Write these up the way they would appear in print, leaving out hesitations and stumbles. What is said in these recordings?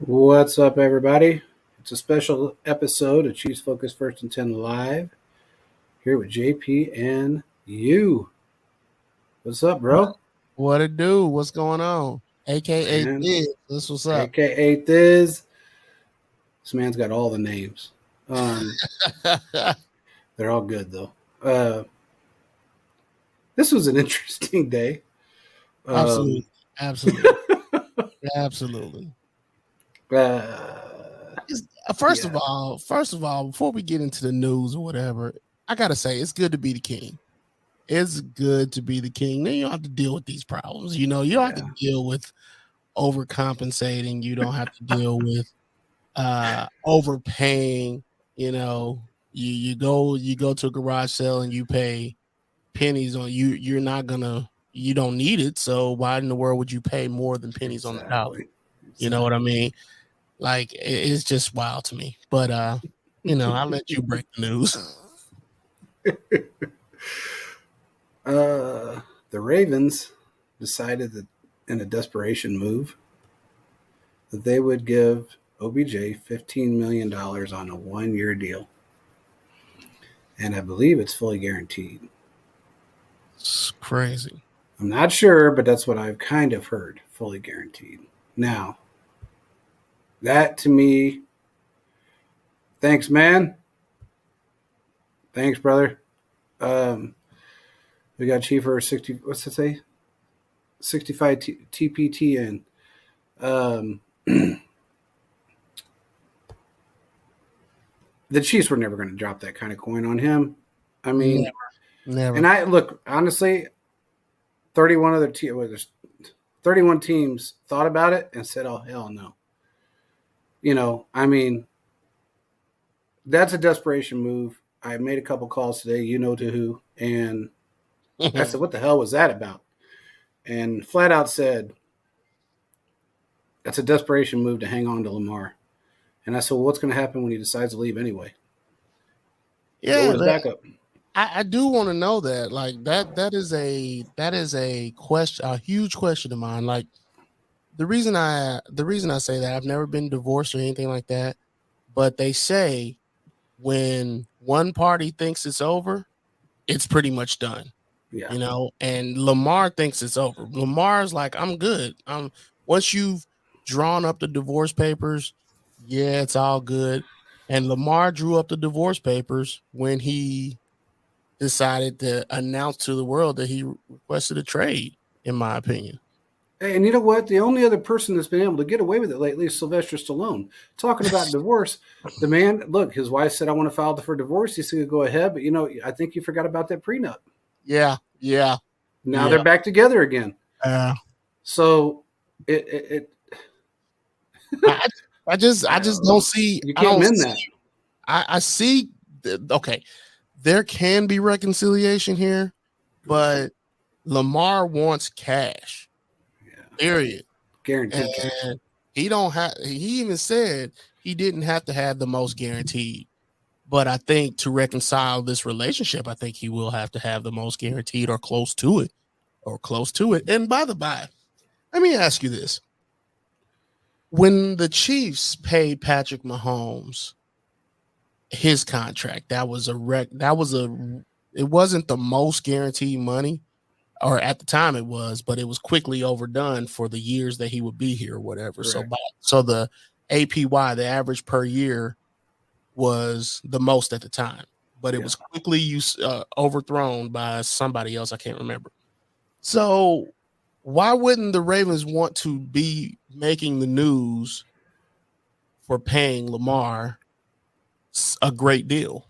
What's up, everybody? It's a special episode of Chiefs Focus First and 10 Live here with JP and you. What's up, What bro? what it do? What's going on? AKA Man, Thiz. This what's up. AKA Thiz. This man's got all the names. They're all good, though. This was an interesting day. Absolutely. Absolutely. Absolutely. Uh, First yeah, of all, before we get into the news or whatever, I gotta say it's good to be the king. It's good to be the king. Then you don't have to deal with these problems. You don't have to yeah. deal with overcompensating. You don't have to deal with overpaying. You go to a garage sale and you pay pennies on you don't need it, so why in the world would you pay more than pennies on the dollar? Exactly. You know what I mean? Like it's just wild to me. But I'll let you break the news. The Ravens decided that in a desperation move that they would give OBJ $15 million on a 1 year deal. And I believe it's fully guaranteed. It's crazy. I'm not sure, but that's what I've kind of heard. Fully guaranteed. Now, that to me, thanks, man. Thanks, brother. We got Chief 60, what's it say? 65 TPT in. The Chiefs were never going to drop that kind of coin on him. I mean, Never. and I look, honestly, 31 other 31 teams thought about it and said, "Oh hell no." I mean, that's a desperation move. I made a couple calls today, to who, and I said, "What the hell was that about?" And flat out said, "That's a desperation move to hang on to Lamar." And I said, "Well, what's going to happen when he decides to leave anyway?" Yeah, Go backup. I do want to know that. Like that is a question, a huge question of mine. Like the reason I say that I've never been divorced or anything like that, but they say when one party thinks it's over, it's pretty much done. Yeah. And Lamar thinks it's over. Lamar's like, I'm good. Once you've drawn up the divorce papers, yeah, it's all good. And Lamar drew up the divorce papers when he decided to announce to the world that he requested a trade, in my opinion. And you know what? The only other person that's been able to get away with it lately is Sylvester Stallone. Talking about divorce, the man, look, his wife said, "I want to file for divorce." He said, "Go ahead," but I think you forgot about that prenup. Yeah. Now they're back together again. Uh, So it I just don't see. You I can't don't mend see, that. I see. Okay, there can be reconciliation here, but Lamar wants cash. Yeah. Period. Guaranteed cash. And he don't have. He even said he didn't have to have the most guaranteed. But I think to reconcile this relationship, I think he will have to have the most guaranteed or close to it, And by the by, let me ask you this: when the Chiefs paid Patrick Mahomes his contract, it wasn't the most guaranteed money, or at the time it was, but it was quickly overdone for the years that he would be here or whatever. Correct. So the APY, the average per year, was the most at the time, but it was quickly overthrown by somebody else. I can't remember. So why wouldn't the Ravens want to be making the news for paying Lamar a great deal?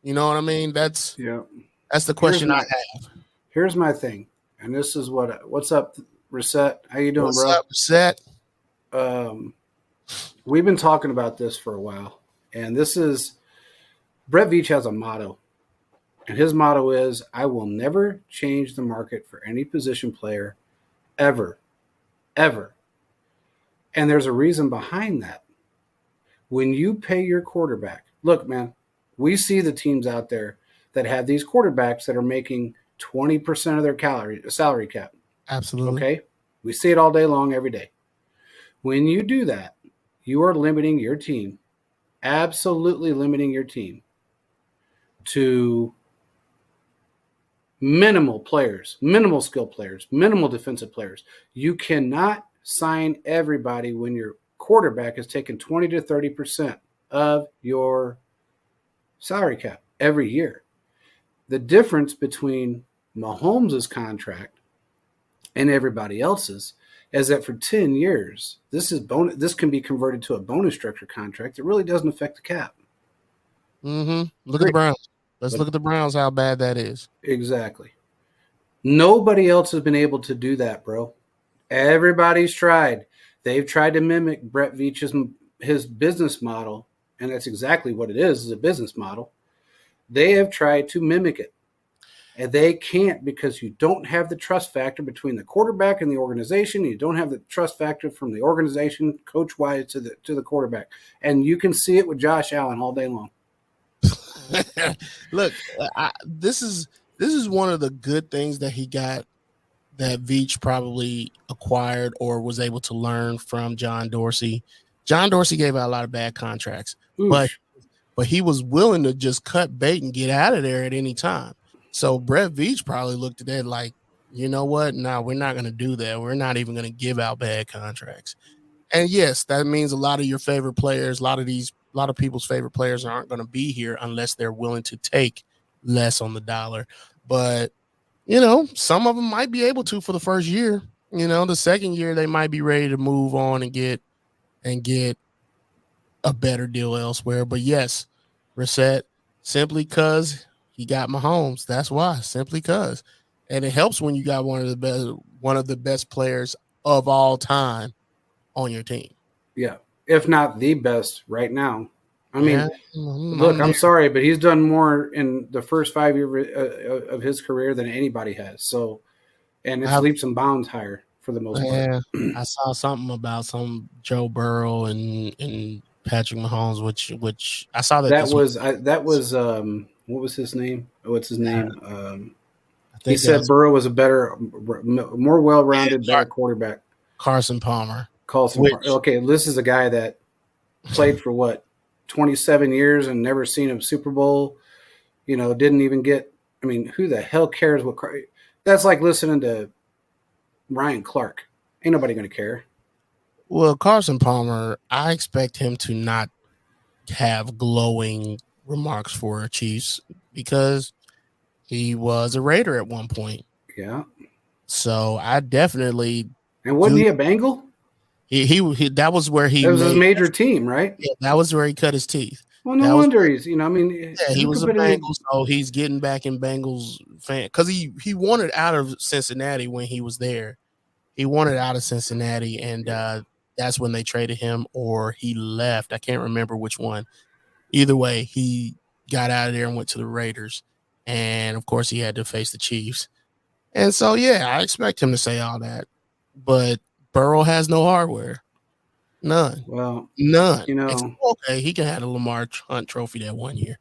You know what I mean? That's the question I have. Here's my thing, and this is what's up, Reset? How you doing, bro? What's up, Reset? We've been talking about this for a while, and this is Brett Veach has a motto, and his motto is, "I will never change the market for any position player, ever, ever." And there's a reason behind that. When you pay your quarterback, look, man, we see the teams out there that have these quarterbacks that are making 20% of their salary cap. Absolutely. Okay? We see it all day long, every day. When you do that, you are limiting your team, absolutely limiting your team to minimal players, minimal skill players, minimal defensive players. You cannot sign everybody when your quarterback is taking 20 to 30% of your salary cap every year. The difference between Mahomes' contract and everybody else's is that for 10 years, this can be converted to a bonus structure contract. It really doesn't affect the cap. Look at the Browns. Look at the Browns, how bad that is. Exactly. Nobody else has been able to do that, bro. Everybody's tried. They've tried to mimic Brett Veach's his business model, and that's exactly what it is a business model. They have tried to mimic it, and they can't because you don't have the trust factor between the quarterback and the organization. You don't have the trust factor from the organization, coach-wise, to the quarterback, and you can see it with Josh Allen all day long. Look, this is one of the good things that he got, that Veach probably acquired or was able to learn from John Dorsey. John Dorsey gave out a lot of bad contracts, but he was willing to just cut bait and get out of there at any time. So Brett Veach probably looked at that like, you know what? No, we're not going to do that. We're not even going to give out bad contracts. And yes, that means a lot of your favorite players, a lot of people's favorite players aren't going to be here unless they're willing to take less on the dollar. But, some of them might be able to for the first year. The second year they might be ready to move on and get a better deal elsewhere. But yes, Brissett, simply because he got Mahomes. That's why, simply because. And it helps when you got one of the best players of all time on your team. Yeah, if not the best right now. I mean, look, I'm sorry, but he's done more in the first 5 years of his career than anybody has. So, and it's leaps and bounds higher for the most part. I saw something about some Joe Burrow and Patrick Mahomes, which I saw that was what was his name? What's his name? He said Burrow was a better, more well-rounded, better quarterback. Carson Palmer. Okay, this is a guy that played for what, 27 years and never seen a Super Bowl. Didn't even get. I mean, who the hell cares what? That's like listening to Ryan Clark. Ain't nobody going to care. Well, Carson Palmer, I expect him to not have glowing remarks for Chiefs because he was a Raider at one point. Yeah. So I definitely. And wasn't he a Bengal? He that was where he. That was his major team, right? Yeah, that was where he cut his teeth. Well, no wonder he's. He was a Bengals, so he's getting back in Bengals fan because he wanted out of Cincinnati when he was there. He wanted out of Cincinnati, and that's when they traded him, or he left. I can't remember which one. Either way, he got out of there and went to the Raiders, and of course, he had to face the Chiefs. And so, yeah, I expect him to say all that, but Burrow has no hardware. None. Well, none. Okay, he can have a Lamar Hunt trophy that 1 year.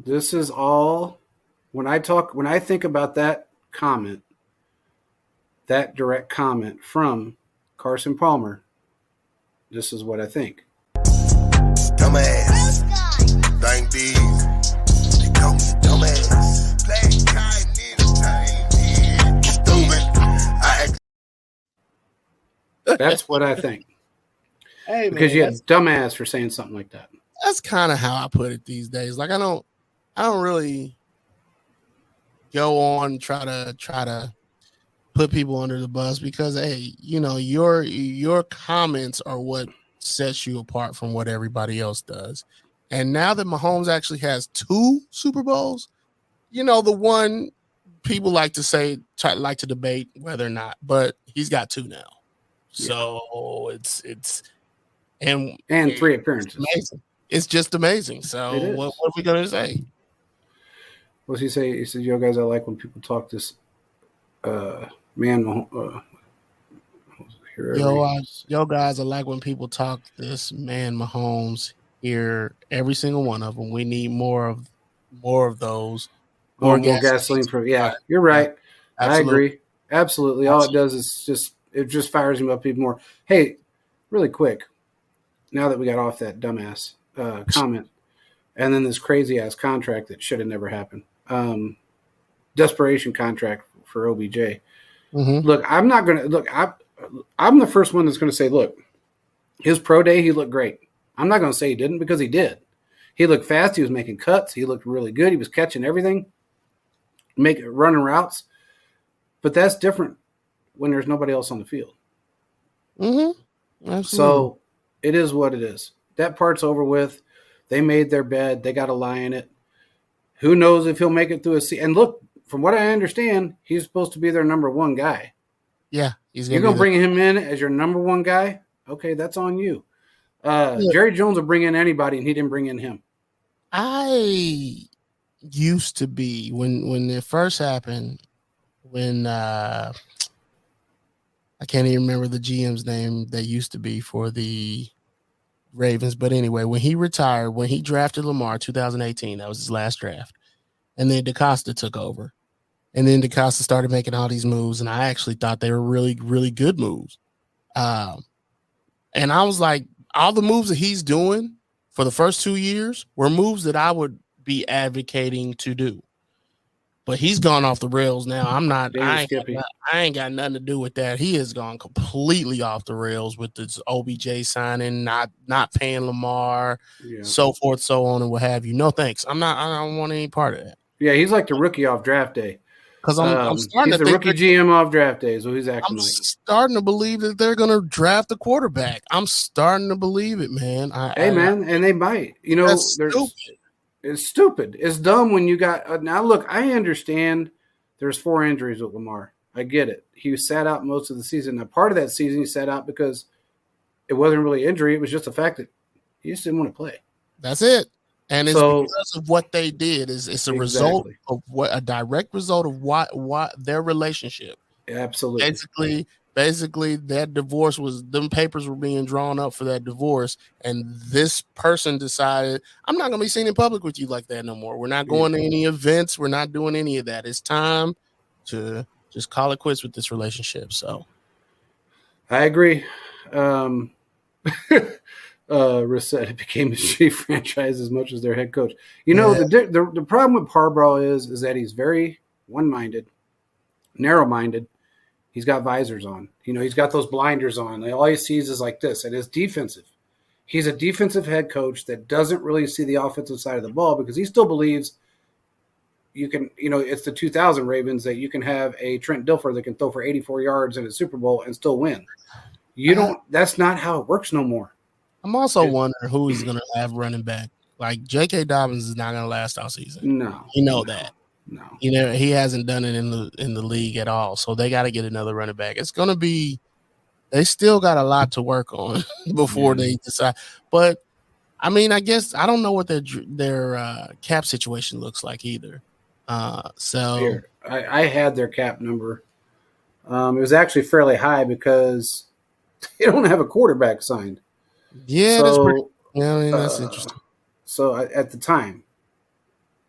This is all when I think about that comment, that direct comment from Carson Palmer, this is what I think. Dumbass. Thank these. They call me dumbass. Play kind in stupid. That's what I think. Hey, because man, you had dumbass for saying something like that. That's kind of how I put it these days. Like I don't really go on try to put people under the bus because hey, your comments are what sets you apart from what everybody else does. And now that Mahomes actually has 2 Super Bowls, the one people like to debate whether or not, but he's got 2 now. So it's and 3 appearances. Amazing. It's just amazing. So what are we gonna say? What's he say? He said, "Yo, guys, I like when people talk this man." Yo, guys, I like when people talk this man Mahomes. Here, every single one of them. We need more of those. More gasoline for You're right. Yeah, I agree. Absolutely. All it does is just fires him up even more. Hey, really quick. now that we got off that dumbass comment, and then this crazy ass contract that should have never happened. Desperation contract for OBJ. Mm-hmm. Look, I'm not going to look. I'm the first one that's going to say, look, his pro day, he looked great. I'm not going to say he didn't, because he did. He looked fast. He was making cuts. He looked really good. He was catching everything, running routes. But that's different when there's nobody else on the field. Mm-hmm. Absolutely. So it is what it is. That part's over with. They made their bed. They got to lie in it. Who knows if he'll make it through a season? And look, from what I understand, he's supposed to be their number one guy. Yeah, you're going to bring him in as your number one guy? Okay, that's on you. Jerry Jones will bring in anybody, and he didn't bring in him. I used to be, when it first happened, when I can't even remember the GM's name that used to be for the Ravens. But anyway, when he retired, when he drafted Lamar 2018, that was his last draft. And then DeCosta took over. And then DeCosta started making all these moves, and I actually thought they were really, really good moves. And I was like, all the moves that he's doing for the first 2 years were moves that I would be advocating to do. But he's gone off the rails now. I ain't got nothing to do with that. He has gone completely off the rails with this OBJ signing, not paying Lamar, so forth, so on, and what have you. No thanks. I don't want any part of that. Yeah, he's like the rookie off draft day. Because I'm starting he's to the rookie GM off draft day, so he's acting like. I'm starting to believe that they're going to draft a quarterback. I'm starting to believe it, man. And they might. You know, it's stupid. It's dumb when you got now. Look, I understand. There's 4 injuries with Lamar. I get it. He sat out most of the season. Now, part of that season, he sat out because it wasn't really injury. It was just the fact that he just didn't want to play. That's it. And it's because of what they did. It's a result of a direct result of what their relationship. Absolutely. Basically, that divorce them papers were being drawn up for that divorce, and this person decided, I'm not going to be seen in public with you like that no more. We're not going to any events. We're not doing any of that. It's time to just call it quits with this relationship. So, I agree. Reset became a shitty franchise as much as their head coach. You know, the problem with Harbaugh is that he's very one-minded, narrow-minded. He's got visors on. You know, he's got those blinders on. All he sees is like this, and it's defensive. He's a defensive head coach that doesn't really see the offensive side of the ball because he still believes you can, you know, it's the 2000 Ravens that you can have a Trent Dilfer that can throw for 84 yards in a Super Bowl and still win. That's not how it works no more. I'm also wondering who he's going to have running back. Like, J.K. Dobbins is not going to last all season. No. You know that. No. You know, he hasn't done it in the league at all. So they got to get another running back. It's going to be – they still got a lot to work on before they decide. But, I mean, I guess I don't know what their cap situation looks like either. Here, I had their cap number. It was actually fairly high because they don't have a quarterback signed. Yeah, that's pretty. Yeah, I mean, that's interesting. So at the time,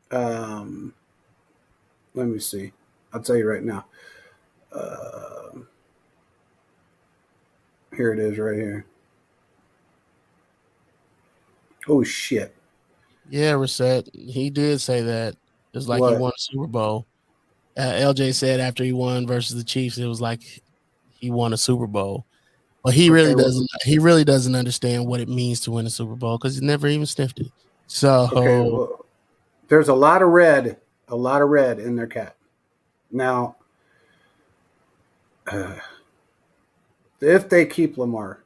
let me see. I'll tell you right now. Here it is, right here. Oh shit! Yeah, Reset. He did say that. It's like he won a Super Bowl. LJ said after he won versus the Chiefs, it was like he won a Super Bowl. But he really doesn't. He really doesn't understand what it means to win a Super Bowl because he's never even sniffed it. So there's a lot of red in their cap. Now, if they keep Lamar,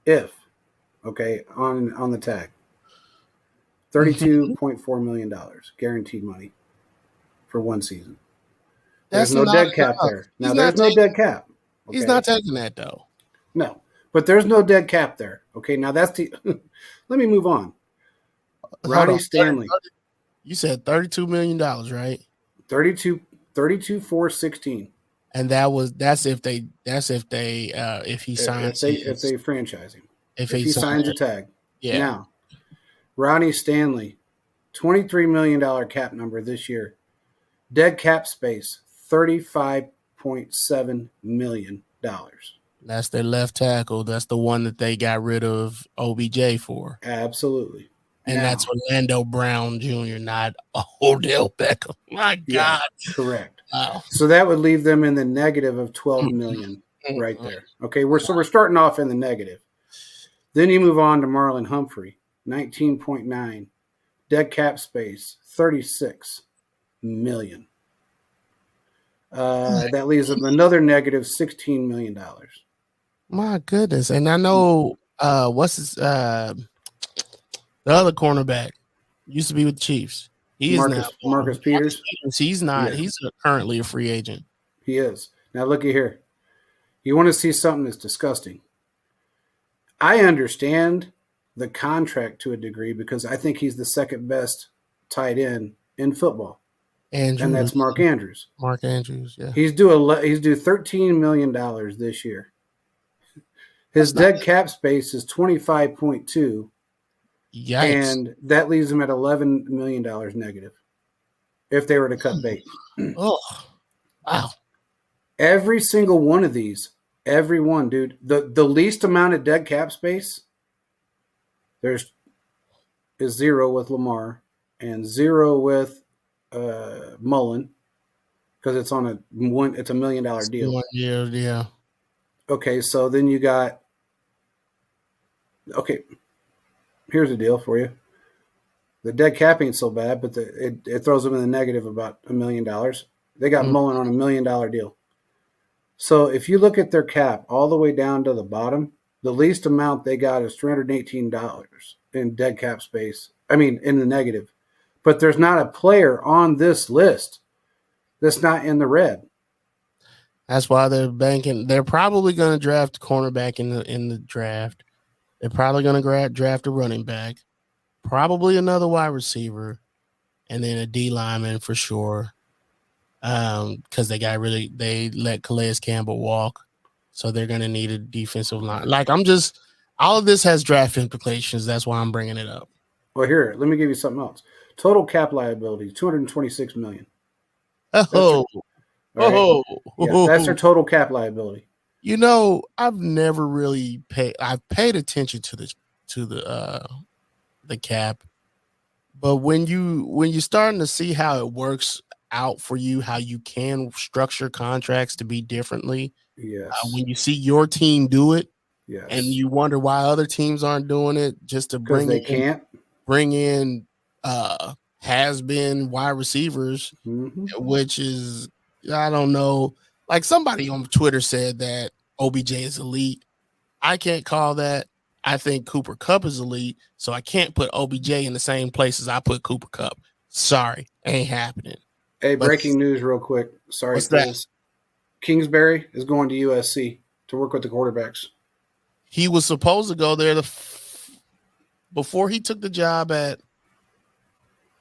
on the tag, $32.4 million guaranteed money for one season. There's no dead cap there. Now there's no dead cap. Okay? He's not taking that though. No, but there's no dead cap there. Okay, now that's the. Let me move on. Ronnie Stanley. You said $32 million, right? 32,416. And that's if he signs. If they franchise him. If he signs a tag. Yeah. Now, Ronnie Stanley, $23 million cap number this year. Dead cap space, $35.7 million. That's their left tackle. That's the one that they got rid of OBJ for. Absolutely. And Now, that's Orlando Brown Jr., not Odell Beckham. My yeah, God. correct. Wow. So that would leave them in the negative of 12 million right there. Okay, we're starting off in the negative. Then you move on to Marlon Humphrey, 19.9. Dead cap space, 36 million. That leaves them another negative $16 million. My goodness. And I know what's his the other cornerback used to be with the Chiefs. He is now Marcus Peters. He's not. Yeah. He's currently a free agent. He is. Now looky here. You want to see something that's disgusting. I understand the contract to a degree because I think he's the second best tight end in football. And that's Mark Andrews. Mark Andrews, yeah. He's due $13 million this year. His dead cap space is 25.2. Yikes. And that leaves him at $11 million negative if they were to cut bait. Oh, wow. Every single one of these, every one, dude. The least amount of dead cap space is 0 with Lamar and 0 with Mullen because it's on it's $1 million deal. Yeah. Okay, so then you got here's the deal for you. The dead cap ain't so bad, but it throws them in the negative about $1 million. They got Mullen on $1 million deal. So if you look at their cap all the way down to the bottom, the least amount they got is $318 in dead cap space. I mean, in the negative. But there's not a player on this list that's not in the red. That's why they're banking. They're probably going to draft a cornerback in the draft. They're probably going to draft a running back, probably another wide receiver, and then a D lineman for sure. Because they let Calais Campbell walk, so they're going to need a defensive line. All of this has draft implications. That's why I'm bringing it up. Well, here, let me give you something else. Total cap liability, $226 million. Oh, Yeah, that's their total cap liability. You know, I've never really I've paid attention to the cap, but when you're starting to see how it works out for you, how you can structure contracts to be differently. Yes. When you see your team do it, yes, and you wonder why other teams aren't doing it, just to bring in has-been wide receivers, which is, I don't know. Like somebody on Twitter said that OBJ is elite. I can't call that. I think Cooper Kupp is elite, so I can't put OBJ in the same place as I put Cooper Kupp. Sorry, ain't happening. Hey, breaking news real quick. Sorry. What's that? Kingsbury is going to USC to work with the quarterbacks. He was supposed to go there before he took the job at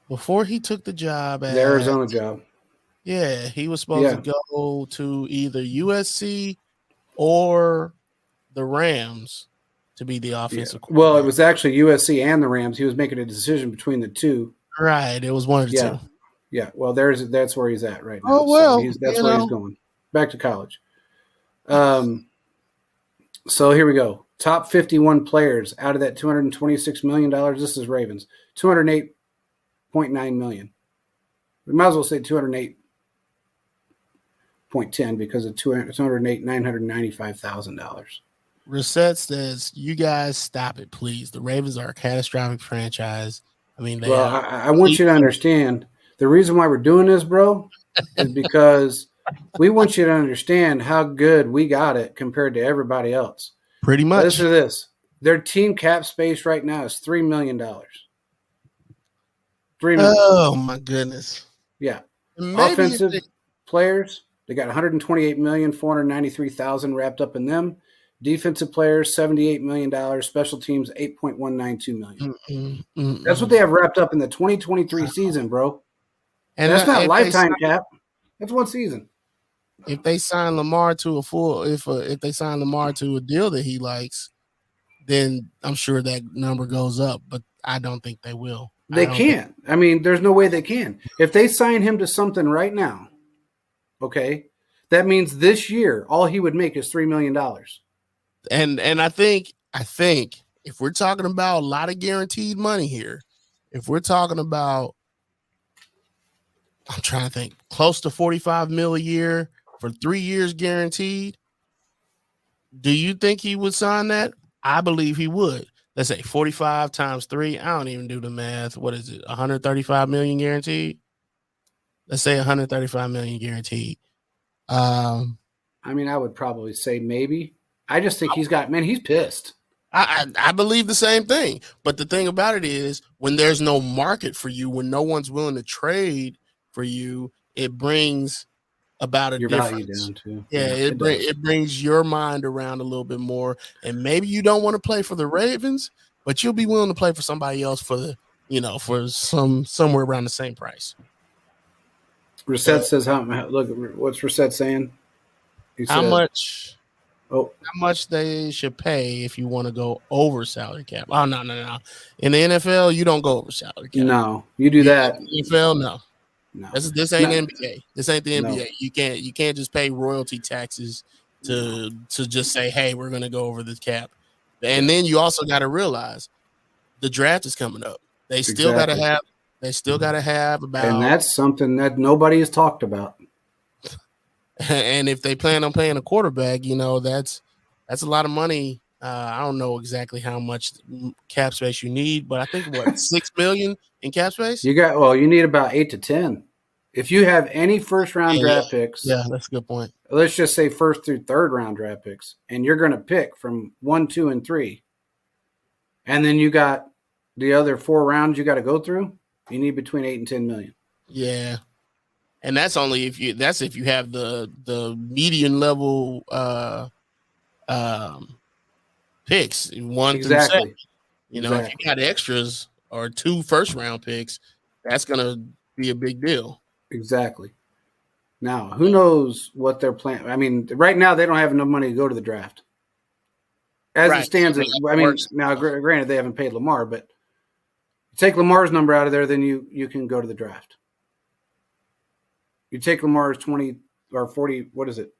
the Arizona job. Yeah, he was supposed to go to either USC or the Rams to be the offensive quarterback. Well, it was actually USC and the Rams. He was making a decision between the two. Right, it was one of the two. Yeah, well, that's where he's at right now. Oh, well, so that's where he's going. Back to college. So here we go. Top 51 players out of that $226 million. This is Ravens. $208.9 million. We might as well say 208.10 because of $995,000. Reset says, "You guys stop it, please. The Ravens are a catastrophic franchise. I mean, I want you to understand the reason why we're doing this, bro, is because we want you to understand how good we got it compared to everybody else. Pretty much. Listen to this. Their team cap space right now is $3 million. $3 million. Oh, my goodness. Yeah. Offensive players, they got $128,493,000 wrapped up in them. Defensive players, $78 million. Special teams, $8.192 million. That's what they have wrapped up in the 2023 season, bro. And that's not lifetime cap. That's one season. If they sign Lamar to if they sign Lamar to a deal that he likes, then I'm sure that number goes up. But I don't think they will. They can't. I mean, there's no way they can. If they sign him to something right now, okay, that means this year all he would make is $3 million. And I think if we're talking about a lot of guaranteed money here, if we're talking about, I'm trying to think, close to 45 mil a year for 3 years guaranteed, do you think he would sign that? I believe he would. Let's say 45 times 3. I don't even do the math. What is it? 135 million guaranteed. Let's say 135 million guaranteed. I mean, I would probably say maybe. I just think he's pissed. I believe the same thing. But the thing about it is, when there's no market for you, when no one's willing to trade for you, it brings about a Your difference. value down too. Yeah, it brings your mind around a little bit more. And maybe you don't want to play for the Ravens, but you'll be willing to play for somebody else for the, for somewhere around the same price. Reset says look, what's Reset saying? How much they should pay if you want to go over salary cap. Oh, no. In the NFL, you don't go over salary cap. No, you do that. NFL, no. This ain't No. NBA. This ain't the NBA. No. You can't just pay royalty taxes to just say, hey, we're gonna go over this cap. And then you also got to realize the draft is coming up. They still gotta have about, and that's something that nobody has talked about. And if they plan on paying a quarterback, that's a lot of money. I don't know exactly how much cap space you need, but I think $6 million in cap space. You need about 8 to 10. If you have any first round draft picks, that's a good point. Let's just say first through third round draft picks, and you're going to pick from 1, 2, and 3, and then you got the other 4 rounds you got to go through. You need between 8 and 10 million. Yeah. And that's only if you have the median level picks 1 through 7. If you got extras or 2 first round picks, that's gonna be a big deal. Exactly. Now, who knows what they're planning? I mean, right now they don't have enough money to go to the draft. As it stands, now granted they haven't paid Lamar, but take Lamar's number out of there, then you can go to the draft. You take Lamar's 20 or 40, what is it?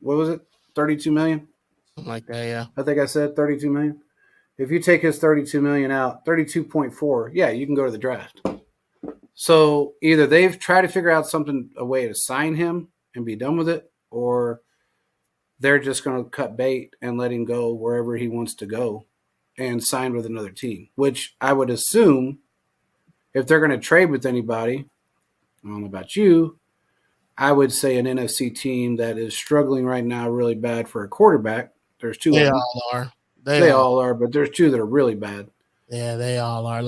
What was it? 32 million? Something like that, yeah. I think I said 32 million. If you take his 32 million out, 32.4, yeah, you can go to the draft. So either they've tried to figure out a way to sign him and be done with it, or they're just going to cut bait and let him go wherever he wants to go and sign with another team, which I would assume if they're going to trade with anybody, I don't know about you, I would say an NFC team that is struggling right now really bad for a quarterback. There's 2 of them. They all are. They all are, but there's 2 that are really bad. Yeah, they all are.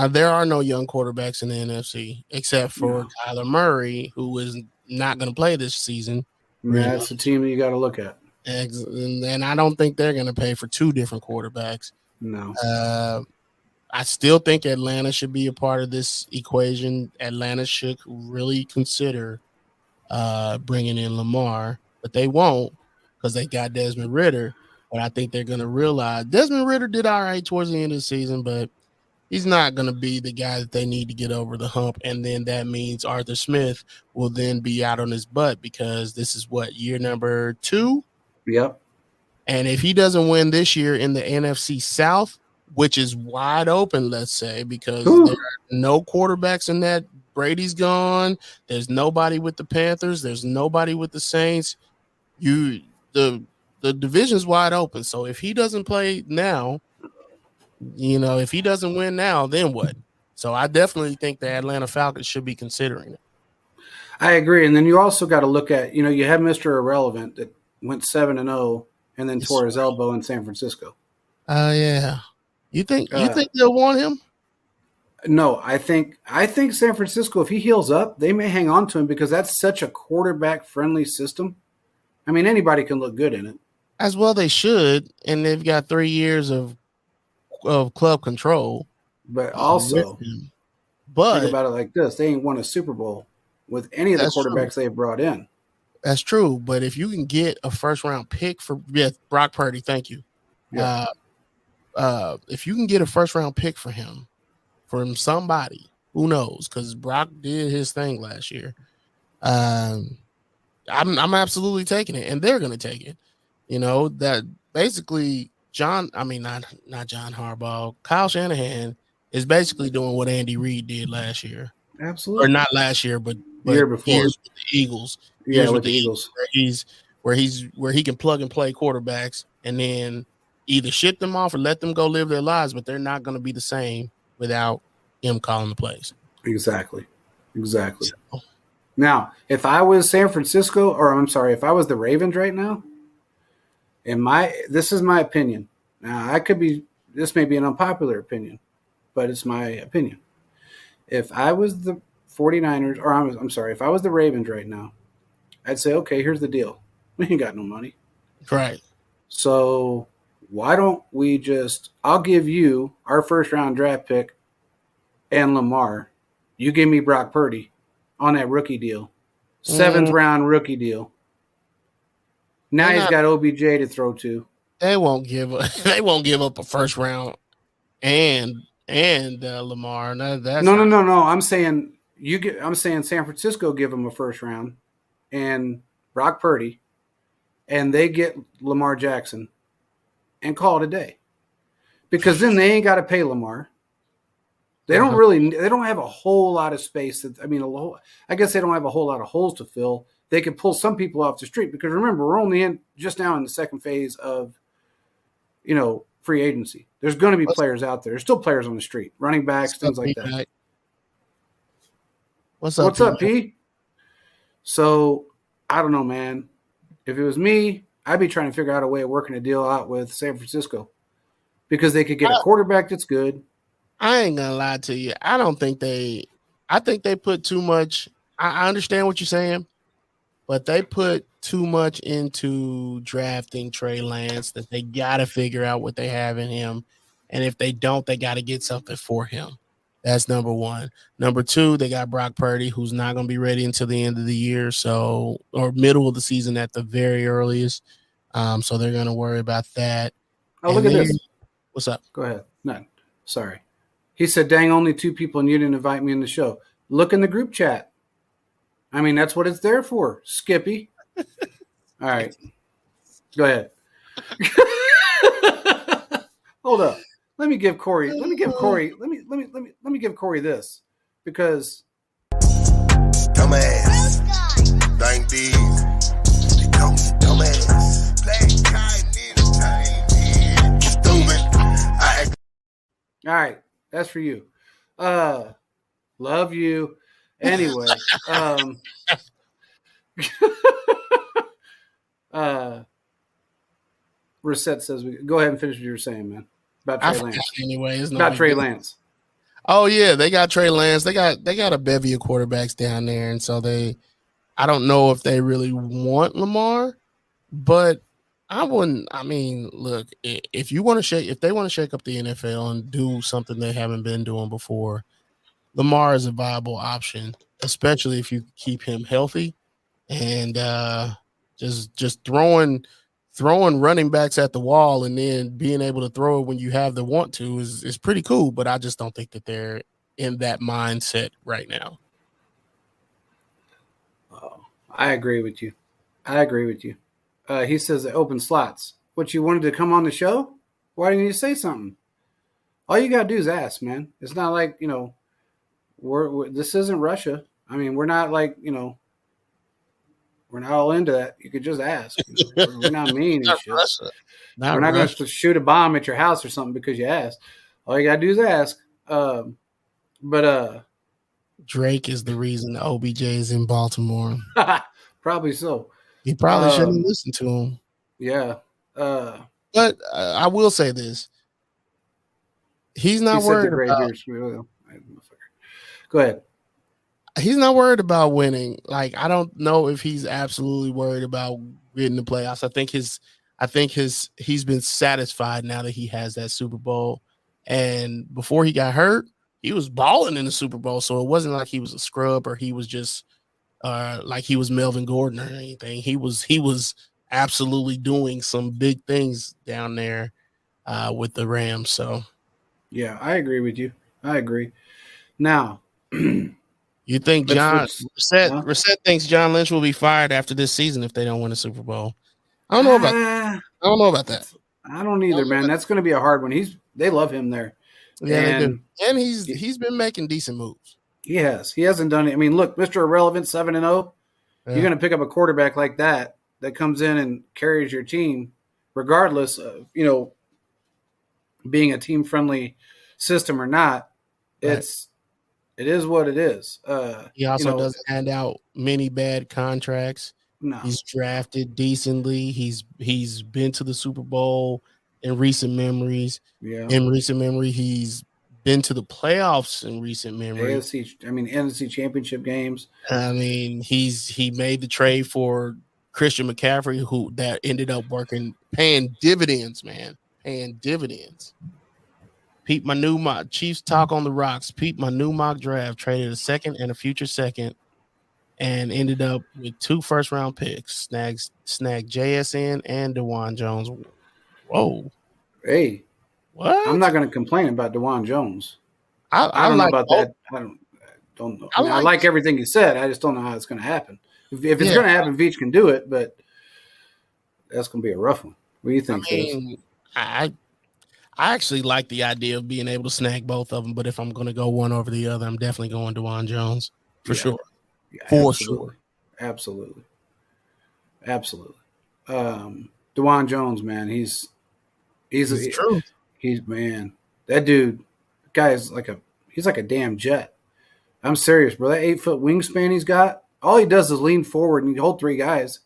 There are no young quarterbacks in the NFC except for Kyler Murray, who is not going to play this season. That's the team that you got to look at. And I don't think they're going to pay for 2 different quarterbacks. No. I still think Atlanta should be a part of this equation. Atlanta should really consider bringing in Lamar, but they won't because they got Desmond Ridder. But I think they're going to realize Desmond Ridder did all right towards the end of the season, but he's not going to be the guy that they need to get over the hump. And then that means Arthur Smith will then be out on his butt because this is year number 2? Yep. And if he doesn't win this year in the NFC South, which is wide open, let's say, because there are no quarterbacks in that. Brady's gone. There's nobody with the Panthers. There's nobody with the Saints. The division's wide open. So if he doesn't play now, if he doesn't win now, then what? So I definitely think the Atlanta Falcons should be considering it. I agree. And then you also got to look at, you have Mr. Irrelevant that went 7-0 and then tore his elbow in San Francisco. Yeah. You think they'll want him? No, I think San Francisco, if he heals up, they may hang on to him because that's such a quarterback-friendly system. I mean, anybody can look good in it. As well they should, and they've got 3 years of club control. But also, think about it like this. They ain't won a Super Bowl with any of the quarterbacks they've brought in. That's true, but if you can get a first-round pick Brock Purdy, thank you. Yeah. If you can get a first-round pick for him from somebody, who knows? Because Brock did his thing last year. I'm absolutely taking it, and they're going to take it. That basically not John Harbaugh. Kyle Shanahan is basically doing what Andy Reid did last year, or Absolutely. not last year, but Year before. years with the Eagles. Yeah, Years with the Eagles. where he can plug and play quarterbacks and then either ship them off or let them go live their lives, but they're not going to be the same without him calling the plays. Exactly. So, Now, if I was San Francisco, or I'm sorry, if I was the Ravens right now, this is my opinion. Now, this may be an unpopular opinion, but it's my opinion. If I was the 49ers, or I'm sorry, if I was the Ravens right now, I'd say, okay, here's the deal. We ain't got no money. right. So why don't I'll give you our first round draft pick and Lamar. You give me Brock Purdy on that rookie deal. 7th round rookie deal. Now he's got OBJ to throw to. They won't give up a first round and Lamar. No. I'm saying San Francisco give him a first round and Brock Purdy, and they get Lamar Jackson and call it a day. Because then they ain't got to pay Lamar. They don't have a whole lot of space. I guess they don't have a whole lot of holes to fill. They could pull some people off the street because remember, we're only just now in the second phase of, free agency. There's going to be players out there. There's still players on the street, running backs, things like that. What's up, P? So I don't know, man. If it was me, I'd be trying to figure out a way of working a deal out with San Francisco because they could get a quarterback that's good. I ain't gonna lie to you. I think they put too much. I understand what you're saying, but they put too much into drafting Trey Lance that they got to figure out what they have in him. And if they don't, they got to get something for him. That's number one. Number two, they got Brock Purdy, who's not going to be ready until the end of the year, or middle of the season at the very earliest. So they're going to worry about that. Oh, look at this. What's up? Go ahead. No, sorry. He said, dang, only 2 people and you didn't invite me in the show. Look in the group chat. I mean, that's what it's there for, Skippy. All right. Go ahead. Hold up. Let me give Corey this because dumbass. Thank these. They call me dumbass. Play kind entertainment. Stupid. All right. That's for you. Love you. Anyway. Reset says go ahead and finish what you were saying, man. About Trey Lance. Anyway, it's about Trey Lance. Oh yeah, they got Trey Lance. They got a bevy of quarterbacks down there, and so I don't know if they really want Lamar, but I wouldn't. I mean, look, if they want to shake up the NFL and do something they haven't been doing before, Lamar is a viable option, especially if you keep him healthy and just throwing running backs at the wall and then being able to throw it when you have the want to is pretty cool. But I just don't think that they're in that mindset right now. I agree with you. He says the open slots. What, you wanted to come on the show? Why didn't you say something? All you got to do is ask, man. It's not like, this isn't Russia. I mean, we're not like, we're not all into that. You could just ask. We're not mean and shit. We're not going to shoot a bomb at your house or something because you asked. All you got to do is ask. But Drake is the reason OBJ is in Baltimore. Probably so. He probably shouldn't listen to him. Yeah. But I will say this. He's not worried about... Go ahead. He's not worried about winning. Like, I don't know if he's absolutely worried about getting the playoffs. I think he's been satisfied now that he has that Super Bowl. And before he got hurt, he was balling in the Super Bowl. So it wasn't like he was a scrub or he was just like he was Melvin Gordon or anything. He was absolutely doing some big things down there with the Rams. So yeah, I agree with you. I agree. Now, you think Reset thinks John Lynch will be fired after this season if they don't win a Super Bowl? I don't know about. Ah, I don't know about that. I don't either, man. That's going to be a hard one. They love him there. Yeah, they do. And And he's been making decent moves. he has. He hasn't done it. I mean, look, Mr. Irrelevant, 7-0. Yeah. You're going to pick up a quarterback like that comes in and carries your team, regardless of being a team friendly system or not. It is what it is. He also doesn't hand out many bad contracts. No. He's drafted decently. He's been to the Super Bowl in recent memories. Yeah. In recent memory, he's been to the playoffs in recent memory. NFC championship games. I mean, he made the trade for Christian McCaffrey, that ended up paying dividends, man. Paying dividends. Peep my new mock Chiefs talk on the rocks. Peep my new mock draft. Traded a second and a future second, and ended up with 2 first-round picks. Snagged JSN and DeJuan Jones. Whoa. Hey. What? I'm not going to complain about DeJuan Jones. I don't like know about both. that. I don't know. I like everything you said. I just don't know how it's going to happen. If it's going to happen, Veach can do it, but that's going to be a rough one. What do you think, I actually like the idea of being able to snag both of them, but if I'm going to go one over the other, I'm definitely going DeJuan Jones for sure. Yeah, for sure. Absolutely. DeJuan Jones, man, he's true. Man, that dude, he's like a damn jet. I'm serious, bro. That 8-foot wingspan he's got, all he does is lean forward and hold 3 guys.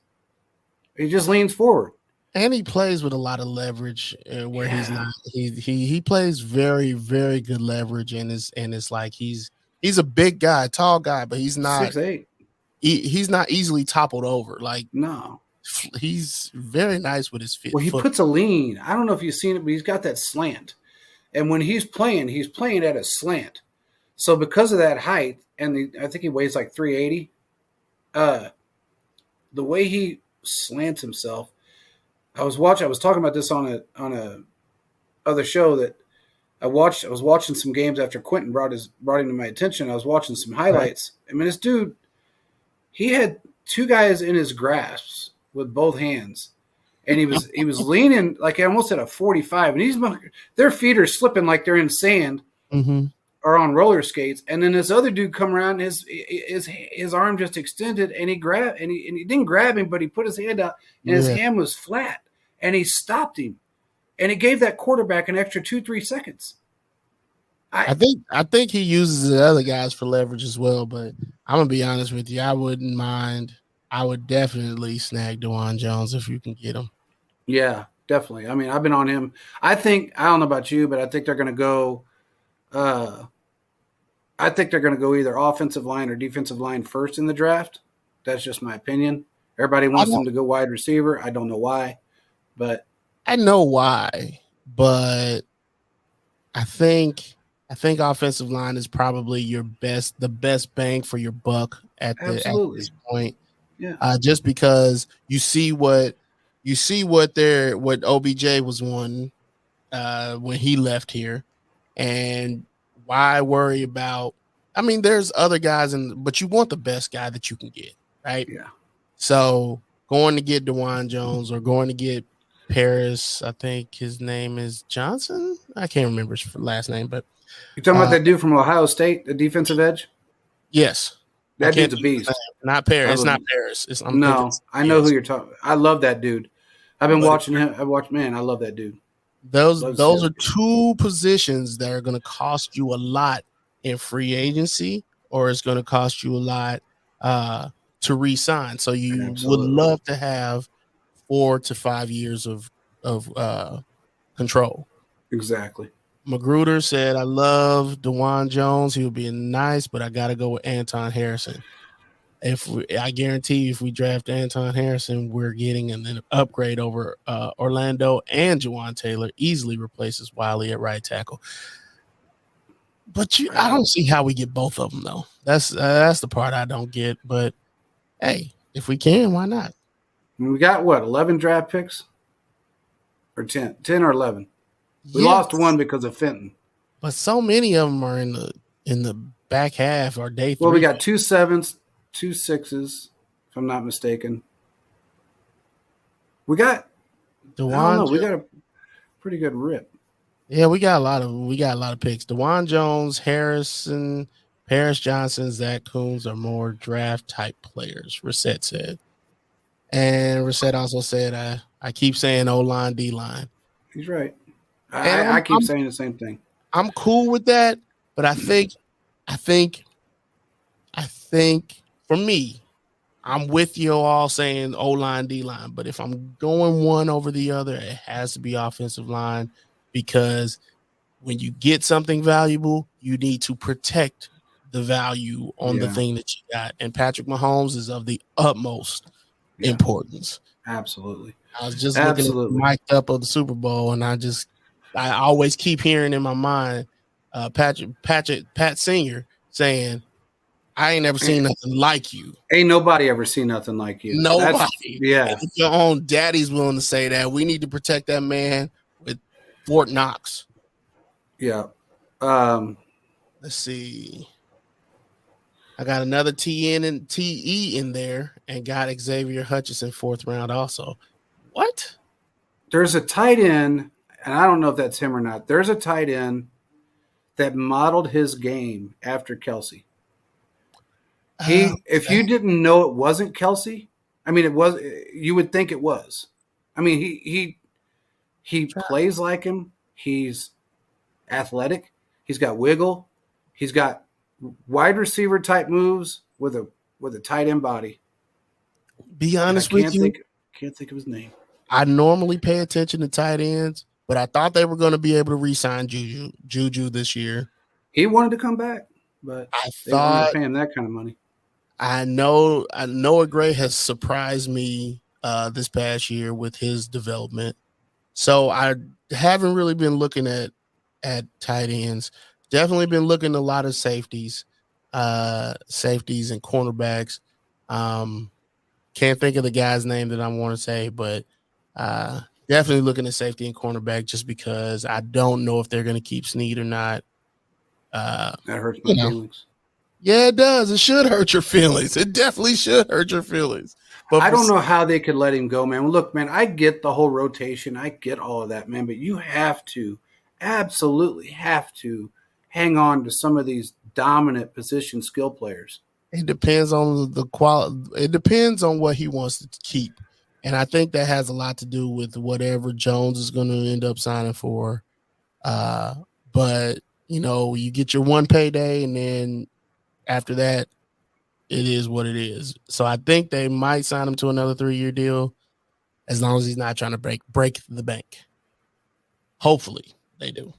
He just leans forward. And he plays with a lot of leverage where he's not. He plays very, very good leverage, and it's like he's a big guy, tall guy, but he's not 6'8". He's not easily toppled over. Like, no, he's very nice with his feet. Well, he puts a lean. I don't know if you've seen it, but he's got that slant. And when he's playing at a slant. So because of that height, and I think he weighs like 380, the way he slants himself. I was talking about this on a other show that I was watching some games after Quentin brought him to my attention. I was watching some highlights. Right. I mean, this dude, he had 2 guys in his grasps with both hands, and he was leaning like almost at a 45, and their feet are slipping like they're in sand or on roller skates. And then this other dude come around, his arm just extended, and he didn't grab him, but he put his hand out, and his hand was flat, and he stopped him, and it gave that quarterback an extra 2-3 seconds. I think he uses the other guys for leverage as well, but I'm gonna be honest with you, I wouldn't mind. I would definitely snag DeJuan Jones if you can get him. Yeah, definitely. I mean, I've been on him. I don't know about you, but I think they're going to go. I think they're going to go either offensive line or defensive line first in the draft. That's just my opinion. Everybody wants them to go wide receiver. I don't know why, but I know why. But I think offensive line is probably the best bang for your buck at this point. Yeah. Just because you see what OBJ was wanting when he left here, and why worry about? I mean, there's other guys, but you want the best guy that you can get, right? Yeah. So going to get DeJuan Jones or going to get Paris, I think his name is Johnson. I can't remember his last name, but you're talking about that dude from Ohio State, the defensive edge. Yes. That dude's a beast. Not Paris. It's not Paris. I know who you're talking. I love that dude. I've been watching him. I love that dude. Those are 2 positions that are going to cost you a lot in free agency, or it's going to cost you a lot to re-sign. So you would love to have 4 to 5 years of control. Exactly. Magruder said, I love DeJuan Jones. He would be nice, but I got to go with Anton Harrison. I guarantee you, if we draft Anton Harrison, we're getting an upgrade over Orlando, and Jawan Taylor easily replaces Wiley at right tackle. But I don't see how we get both of them, though. That's the part I don't get. But, hey, if we can, why not? We got, 11 draft picks? Or 10 or 11? We lost 1 because of Fenton. But so many of them are in the back half or day 3. Well, we got 2 7s, 2 6s, if I'm not mistaken. We got, I don't know, DeJuan we got a pretty good rip. Yeah, we got a lot of picks. DeJuan Jones, Harrison, Paris Johnson, Zach Coons are more draft type players, Reset said. And Reset also said, I keep saying O-line, D-line. He's right. And I keep saying the same thing. I'm cool with that, but I think for me, I'm with you all saying O-line, D-line. But if I'm going one over the other, it has to be offensive line, because when you get something valuable, you need to protect the value on the thing that you got. And Patrick Mahomes is of the utmost importance. Absolutely. I was just looking at the mic'd up of the Super Bowl, and I always keep hearing in my mind Pat Senior saying, I ain't never seen nothing like you. Ain't nobody ever seen nothing like you. Nobody. Yeah. If your own daddy's willing to say that, we need to protect that man with Fort Knox. Yeah. Let's see. I got another TN and TE in there, and got Xavier Hutchinson 4th round also. What? There's a tight end, and I don't know if that's him or not. There's a tight end that modeled his game after Kelsey. If you didn't know it wasn't Kelsey, I mean, it was. You would think it was. I mean, he plays like him. He's athletic. He's got wiggle. He's got wide receiver type moves with a tight end body. Be honest with you, can't think of his name. I normally pay attention to tight ends, but I thought they were going to be able to re-sign Juju this year. He wanted to come back, but they weren't paying that kind of money. I know Noah Gray has surprised me this past year with his development. So I haven't really been looking at tight ends. Definitely been looking at a lot of safeties and cornerbacks. Can't think of the guy's name that I want to say, but definitely looking at safety and cornerback, just because I don't know if they're going to keep Snead or not. That hurts my feelings. Yeah, it does. It should hurt your feelings. It definitely should hurt your feelings. But I don't know how they could let him go, man. Well, look, man, I get the whole rotation. I get all of that, man. But you absolutely have to hang on to some of these dominant position skill players. It depends on the quality. It depends on what he wants to keep. And I think that has a lot to do with whatever Jones is going to end up signing for. But, you get your one payday, and then after that, it is what it is. So I think they might sign him to another 3-year deal, as long as he's not trying to break the bank. Hopefully they do.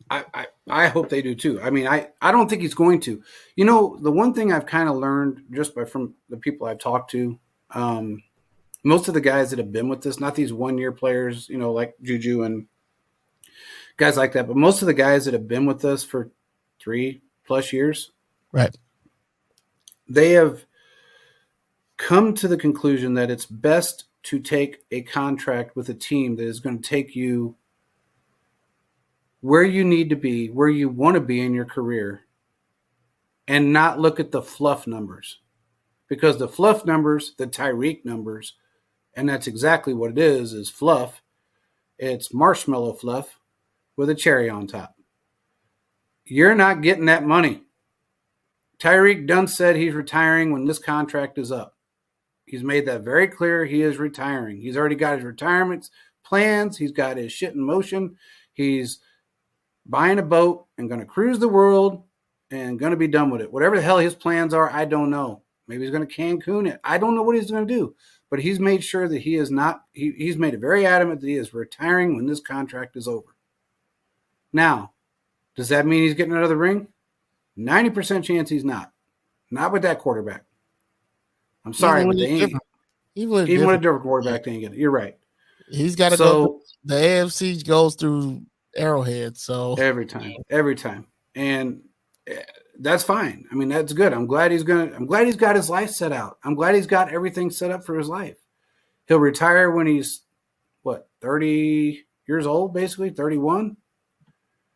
I hope they do too. I mean, I don't think he's going to. The one thing I've kind of learned just from the people I've talked to, most of the guys that have been with this, not these 1-year players, like Juju and guys like that, but most of the guys that have been with us for 3+ years, right, they have come to the conclusion that it's best to take a contract with a team that is going to take you where you need to be, where you want to be in your career, and not look at the fluff numbers. Because the fluff numbers, the Tyreek numbers, and that's exactly what it is fluff. It's marshmallow fluff with a cherry on top. You're not getting that money. Tyreek done said he's retiring when this contract is up. He's made that very clear. He is retiring. He's already got his retirement plans. He's got his shit in motion. He's buying a boat and going to cruise the world and going to be done with it. Whatever the hell his plans are, I don't know. Maybe he's going to Cancun it. I don't know what he's going to do. But he's made sure that he is not, he's made it very adamant that he is retiring when this contract is over. Now, does that mean he's getting another ring? 90% chance he's not. Not with that quarterback. I'm sorry, but they ain't. Even with a different quarterback, they ain't getting it. You're right. He's got to go. The AFC goes through Arrowhead, so every time, and that's fine. I mean, that's good. I'm glad he's got his life set out. I'm glad he's got everything set up for his life. He'll retire when he's 30 years old, basically 31.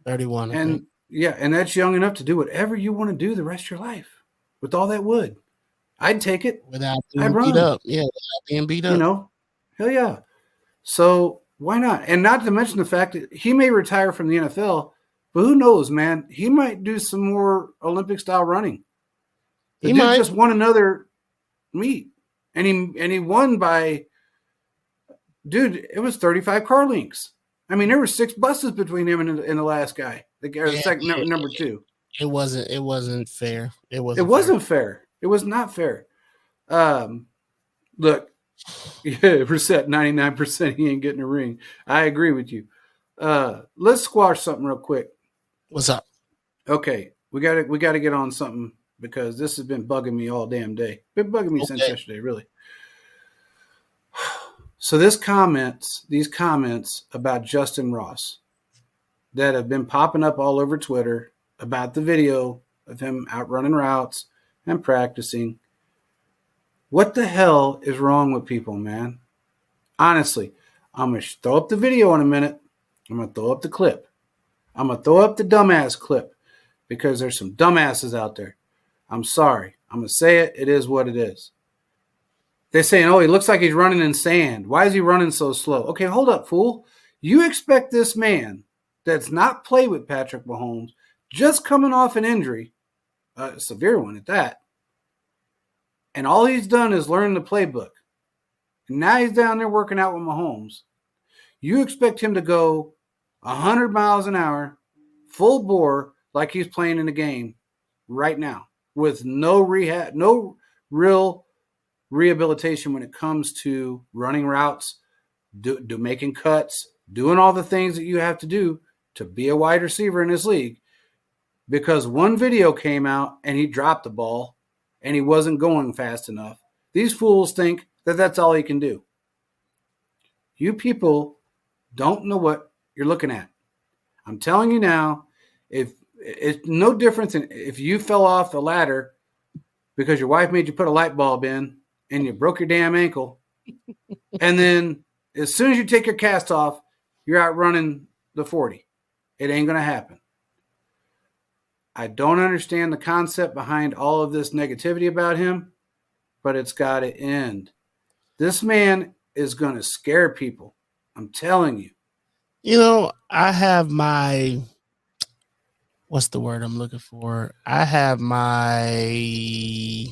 31, and yeah, and that's young enough to do whatever you want to do the rest of your life with all that wood. I'd take it without being beat up. Yeah, without being beat up. Hell yeah. So why not? And not to mention the fact that he may retire from the NFL, but who knows, man? He might do some more Olympic style running. The He dude might. just won another meet, and he won by, dude. It was 35 car links. I mean, there were 6 buses between him and the last guy, the second number 2. It wasn't fair. It wasn't fair. It was not fair. Look, yeah, Brissett 99%. He ain't getting a ring. I agree with you. Let's squash something real quick. What's up? Okay, we gotta get on something because this has been bugging me all damn day. Been bugging me since yesterday, really. So these comments about Justin Ross that have been popping up all over Twitter about the video of him out running routes and practicing. What the hell is wrong with people, man? Honestly, I'm going to throw up the video in a minute. I'm going to throw up the clip. I'm going to throw up the dumbass clip because there's some dumbasses out there. I'm sorry. I'm going to say it. It is what it is. They're saying, oh, he looks like he's running in sand. Why is he running so slow? Okay, hold up, fool. You expect this man that's not played with Patrick Mahomes, just coming off an injury, a severe one at that, and all he's done is learn the playbook. And now he's down there working out with Mahomes. You expect him to go 100 miles an hour, full bore, like he's playing in the game right now, with no rehab, no real rehabilitation when it comes to running routes, making cuts, doing all the things that you have to do to be a wide receiver in this league. Because one video came out and he dropped the ball and he wasn't going fast enough. These fools think that that's all he can do. You people don't know what you're looking at. I'm telling you now, if it's no difference than if you fell off the ladder because your wife made you put a light bulb in and you broke your damn ankle, and then as soon as you take your cast off, you're out running the 40. It ain't going to happen. I don't understand the concept behind all of this negativity about him, but it's got to end. This man is going to scare people. I'm telling you. You know, I have my, what's the word I'm looking for? I have my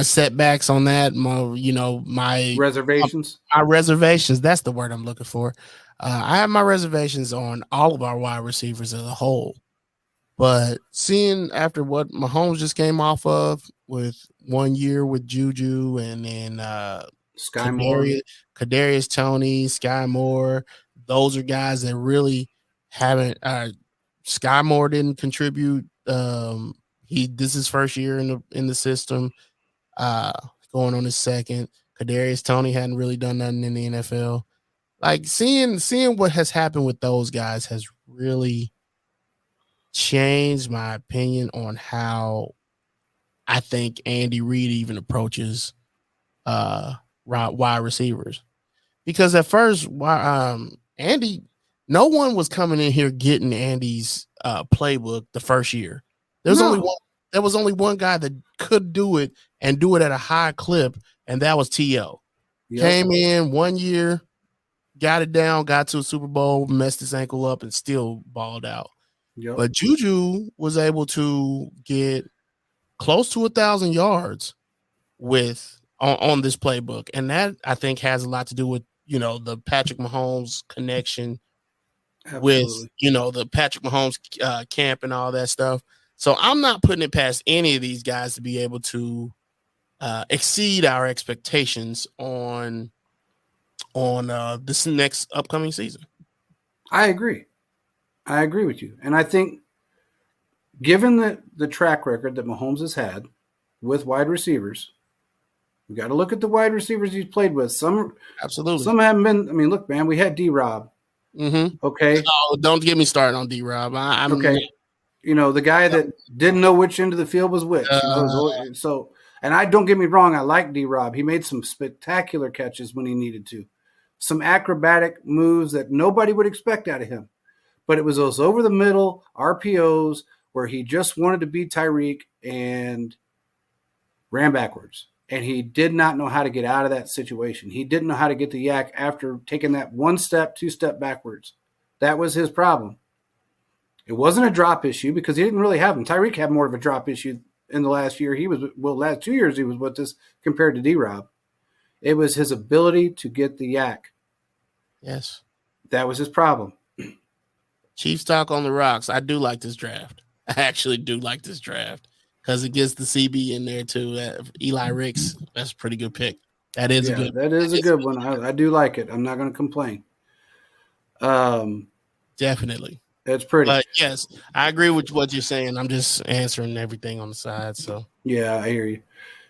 setbacks on that. My reservations. My reservations. That's the word I'm looking for. I have my reservations on all of our wide receivers as a whole. But seeing after what Mahomes just came off of with 1 year with Juju and then Sky Moore, Kadarius Toney, Sky Moore, those are guys that really haven't. Sky Moore didn't contribute. This is his first year in the system. Going on his second. Kadarius Toney hadn't really done nothing in the NFL. Like seeing what has happened with those guys has really changed my opinion on how I think Andy Reid even approaches wide receivers. Because at first, Andy, no one was coming in here getting Andy's playbook the first year. There was only one guy that could do it and do it at a high clip, and that was T.O. Yep. Came in 1 year, got it down, got to a Super Bowl, messed his ankle up, and still balled out. Yep. But Juju was able to get close to 1,000 yards on this playbook, and that I think has a lot to do with the Patrick Mahomes connection. Absolutely. With the Patrick Mahomes camp and all that stuff. So I'm not putting it past any of these guys to be able to exceed our expectations on this next upcoming season. I agree with you. And I think given the track record that Mahomes has had with wide receivers, we got to look at the wide receivers he's played with. Some haven't been. I mean, look, man, we had D-Rob. Mm-hmm. Okay. Oh, don't get me started on D-Rob. Okay. The guy that didn't know which end of the field was which. And don't get me wrong, I like D-Rob. He made some spectacular catches when he needed to. Some acrobatic moves that nobody would expect out of him. But it was those over the middle RPOs where he just wanted to be Tyreek and ran backwards. And he did not know how to get out of that situation. He didn't know how to get the yak after taking that 1 step, 2 step backwards. That was his problem. It wasn't a drop issue because he didn't really have them. Tyreek had more of a drop issue in the last year. Last 2 years he was with this compared to D-Rob. It was his ability to get the yak. Yes. That was his problem. Chiefs talk on the rocks. I do like this draft. I actually do like this draft because it gets the CB in there too. Eli Ricks, that's a pretty good pick. That is a good one. I do like it. I'm not going to complain. Definitely. It's pretty. But yes, I agree with what you're saying. I'm just answering everything on the side. So yeah, I hear you.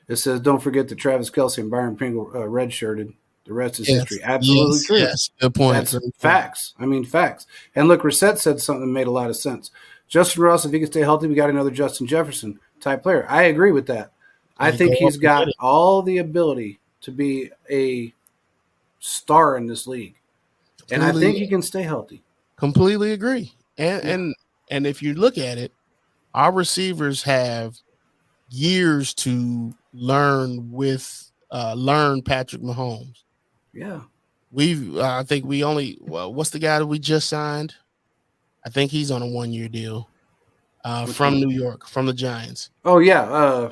It says, don't forget that Travis Kelce and Byron Pringle redshirted. The rest is history. Absolutely true. Yes, good point. That's facts. I mean, facts. And look, Reset said something that made a lot of sense. Justin Ross, if he can stay healthy, we got another Justin Jefferson type player. I agree with that. I think he's got all the ability to be a star in this league. And I think he can stay healthy. Completely agree. And if you look at it, our receivers have years to learn Patrick Mahomes. Yeah. I think we only what's the guy that we just signed? I think he's on a 1-year deal from New York, from the Giants. Oh yeah.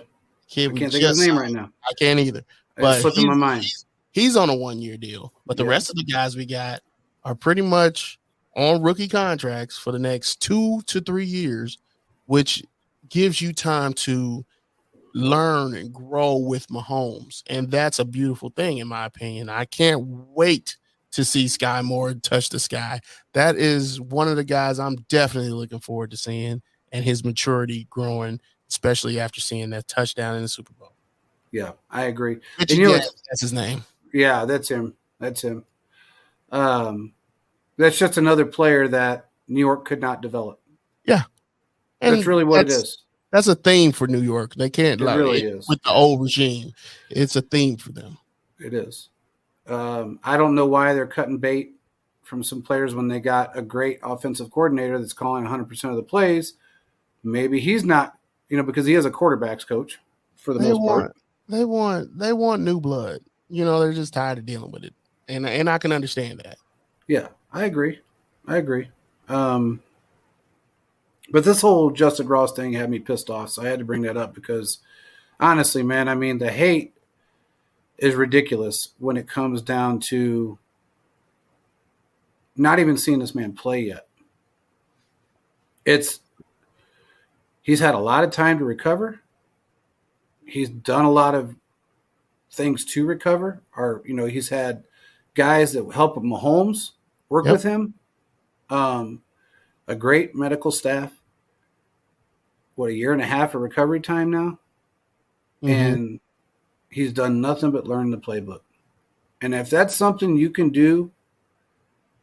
Kid, I can't think of his name right now. I can't either. But it's slipping my mind. He's on a 1-year deal. But the rest of the guys we got are pretty much on rookie contracts for the next 2 to 3 years, which gives you time to learn and grow with Mahomes. And that's a beautiful thing, in my opinion. I can't wait to see Sky Moore touch the sky. That is one of the guys I'm definitely looking forward to seeing and his maturity growing, especially after seeing that touchdown in the Super Bowl. Yeah, I agree. That's his name. Yeah, that's him. That's just another player that New York could not develop. Yeah. And that's really what it is. That's a theme for New York. They can't is. With the old regime. It's a theme for them. It is. I don't know why they're cutting bait from some players when they got a great offensive coordinator that's calling 100% of the plays. Maybe he's not, because he has a quarterbacks coach for the most part. They want new blood. They're just tired of dealing with it. And I can understand that. Yeah, I agree. But this whole Justin Ross thing had me pissed off, so I had to bring that up because, honestly, man, I mean, the hate is ridiculous when it comes down to not even seeing this man play yet. He's had a lot of time to recover. He's done a lot of things to recover. He's had guys that help Mahomes work with him. A great medical staff. A year and a half of recovery time now. Mm-hmm. And he's done nothing but learn the playbook. And if that's something you can do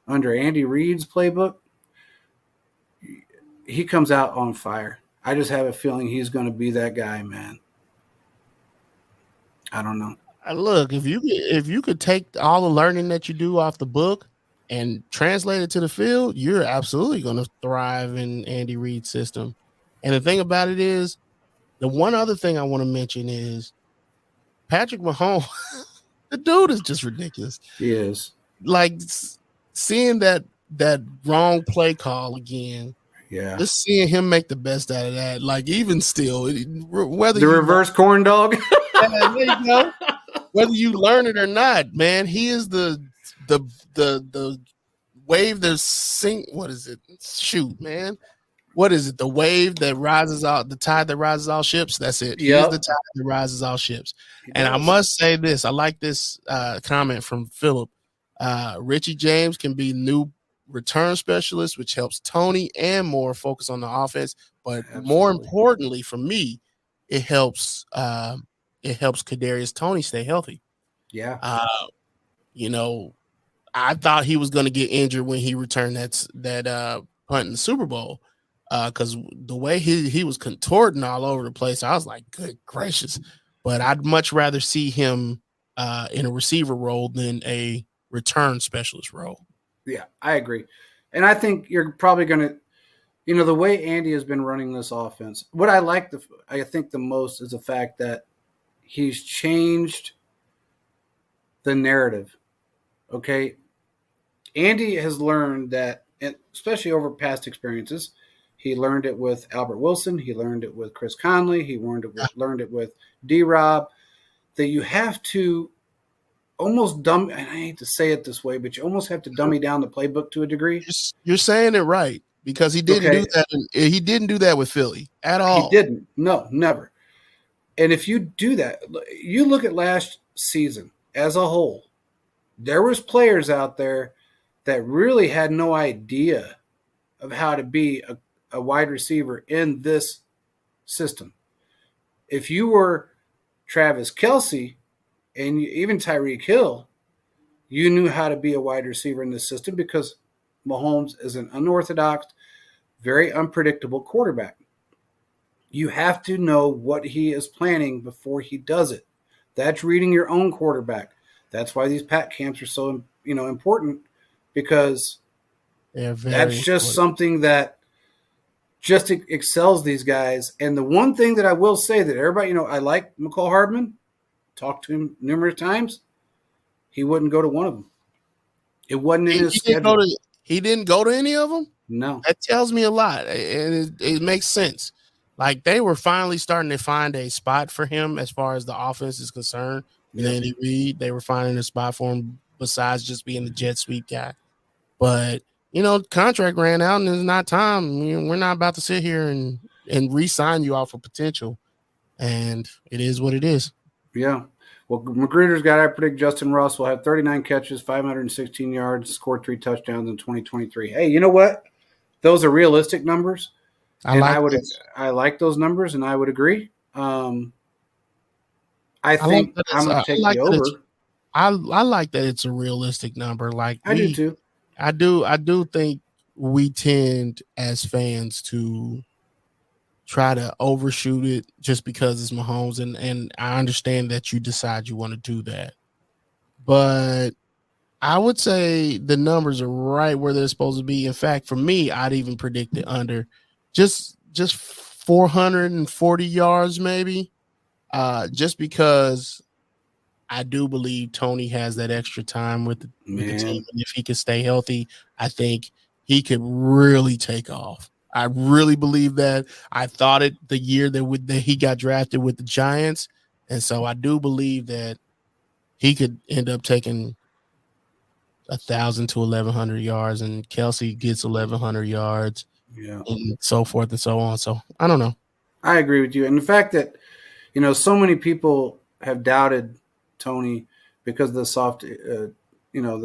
under Andy Reid's playbook, he comes out on fire. I just have a feeling he's going to be that guy, man. I don't know. Look, if you could take all the learning that you do off the book and translate it to the field, you're absolutely going to thrive in Andy Reid's system. And the thing about it is, the one other thing I want to mention is Patrick Mahomes. The dude is just ridiculous. He is. Like seeing that wrong play call again. Yeah. Just seeing him make the best out of that. Like even still, whether the reverse corn dog. There you go. Whether you learn it or not, man, he is the wave that sink. What is it? Shoot, man. What is it? The wave that rises out, the tide that rises all ships. That's it. Yep. He is the tide that rises all ships. And I must say this. I like this comment from Philip. Richie James can be new return specialist, which helps Tony and Moore focus on the offense. But more importantly for me, it helps Kadarius Toney stay healthy. Yeah. I thought he was going to get injured when he returned that punt in the Super Bowl. Because the way he was contorting all over the place, I was like, good gracious. But I'd much rather see him in a receiver role than a return specialist role. Yeah, I agree. And I think you're probably going to, the way Andy has been running this offense, what I think the most is the fact that he's changed the narrative. Okay. Andy has learned that, especially over past experiences, he learned it with Albert Wilson. He learned it with Chris Conley. He learned it with D-Rob, that you have to almost and I hate to say it this way, but you almost have to dummy down the playbook to a degree. You're saying it right, because he didn't do that. He didn't do that with Philly at all. He didn't. No, never. And if you do that, you look at last season as a whole, there was players out there that really had no idea of how to be a wide receiver in this system. If you were Travis Kelce and even Tyreek Hill, you knew how to be a wide receiver in this system because Mahomes is an unorthodox, very unpredictable quarterback. You have to know what he is planning before he does it. That's reading your own quarterback. That's why these Pat camps are so important, because that's just something that just excels these guys. And the one thing that I will say that everybody, I like McCall Hardman, talked to him numerous times. He wouldn't go to one of them. It wasn't in his schedule. He didn't go to any of them? No. That tells me a lot, and it makes sense. Like, they were finally starting to find a spot for him as far as the offense is concerned. And Andy Reid, they were finding a spot for him besides just being the jet sweep guy. But, contract ran out and it's not time. We're not about to sit here and re-sign you off of potential. And it is what it is. Yeah. Well, Magruder's got, I predict Justin Ross will have 39 catches, 516 yards, score 3 touchdowns in 2023. Hey, you know what? Those are realistic numbers. I like those numbers, and I would agree. I think I'm going to take the over. I like that it's a realistic number. Like, I do too. I do think we tend as fans to try to overshoot it just because it's Mahomes, and I understand that you decide you want to do that. But I would say the numbers are right where they're supposed to be. In fact, for me, I'd even predict it under just 440 yards maybe, just because I do believe Tony has that extra time with the team. And if he can stay healthy, I think he could really take off. I really believe that. I thought it the year that he got drafted with the Giants, and so I do believe that he could end up taking 1,000 to 1,100 yards, and Kelce gets 1,100 yards, and so forth and so on. So I don't know. I agree with you, and the fact that so many people have doubted Tony because of the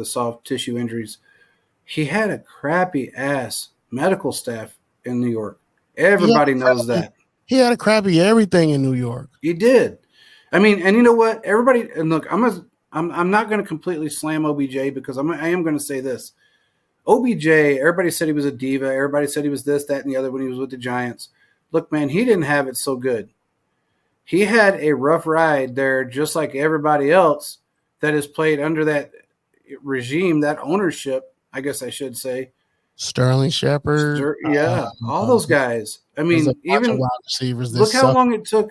soft tissue injuries. He had a crappy ass medical staff in New York. Everybody knows that. He had a crappy everything in New York. He did. I mean, and you know what? Everybody, and look, I'm not going to completely slam OBJ, because I am going to say this. OBJ, everybody said he was a diva. Everybody said he was this, that, and the other when he was with the Giants. Look, man, he didn't have it so good. He had a rough ride there, just like everybody else that has played under that regime, that ownership, I guess I should say. Sterling Shepard, all those guys. I mean, even wide receivers. Look how long it took.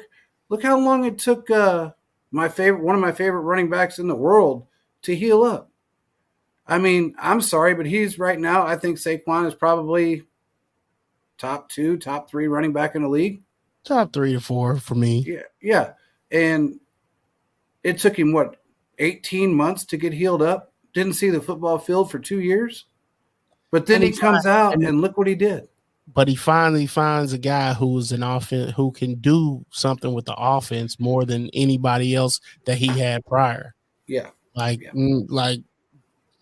Look how long it took one of my favorite running backs in the world to heal up. I mean, I'm sorry, but he's right now. I think Saquon is probably top 2, top 3 running back in the league. Top 3 to 4 for me. Yeah, and it took him 18 months to get healed up. Didn't see the football field for 2 years. But then he comes out and look what he did. But he finally finds a guy who's an offense who can do something with the offense more than anybody else that he had prior. Yeah.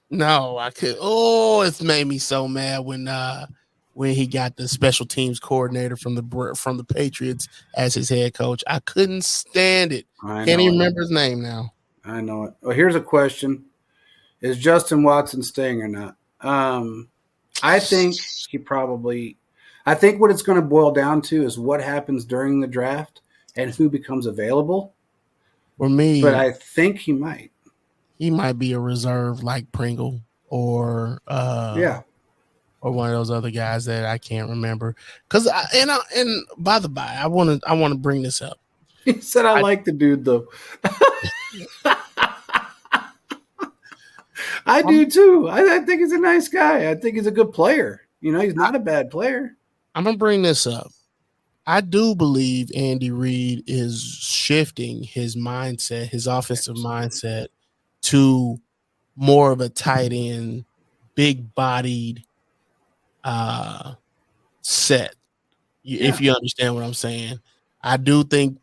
No, I could. Oh, it's made me so mad when he got the special teams coordinator from the Patriots as his head coach. I couldn't stand it. Can't even remember his name now. I know it. Well, here's a question: is Justin Watson staying or not? I think I think what it's going to boil down to is what happens during the draft and who becomes available. For me, but I think he might. He might be a reserve like Pringle or or one of those other guys that I can't remember. Because and by the by, I want to bring this up. He said, I like the dude, though. I do, too. I think he's a nice guy. I think he's a good player. You know, he's not a bad player. I'm going to bring this up. I do believe Andy Reid is shifting his mindset, his offensive mindset, to more of a tight end, big-bodied set. If you understand what I'm saying. I do think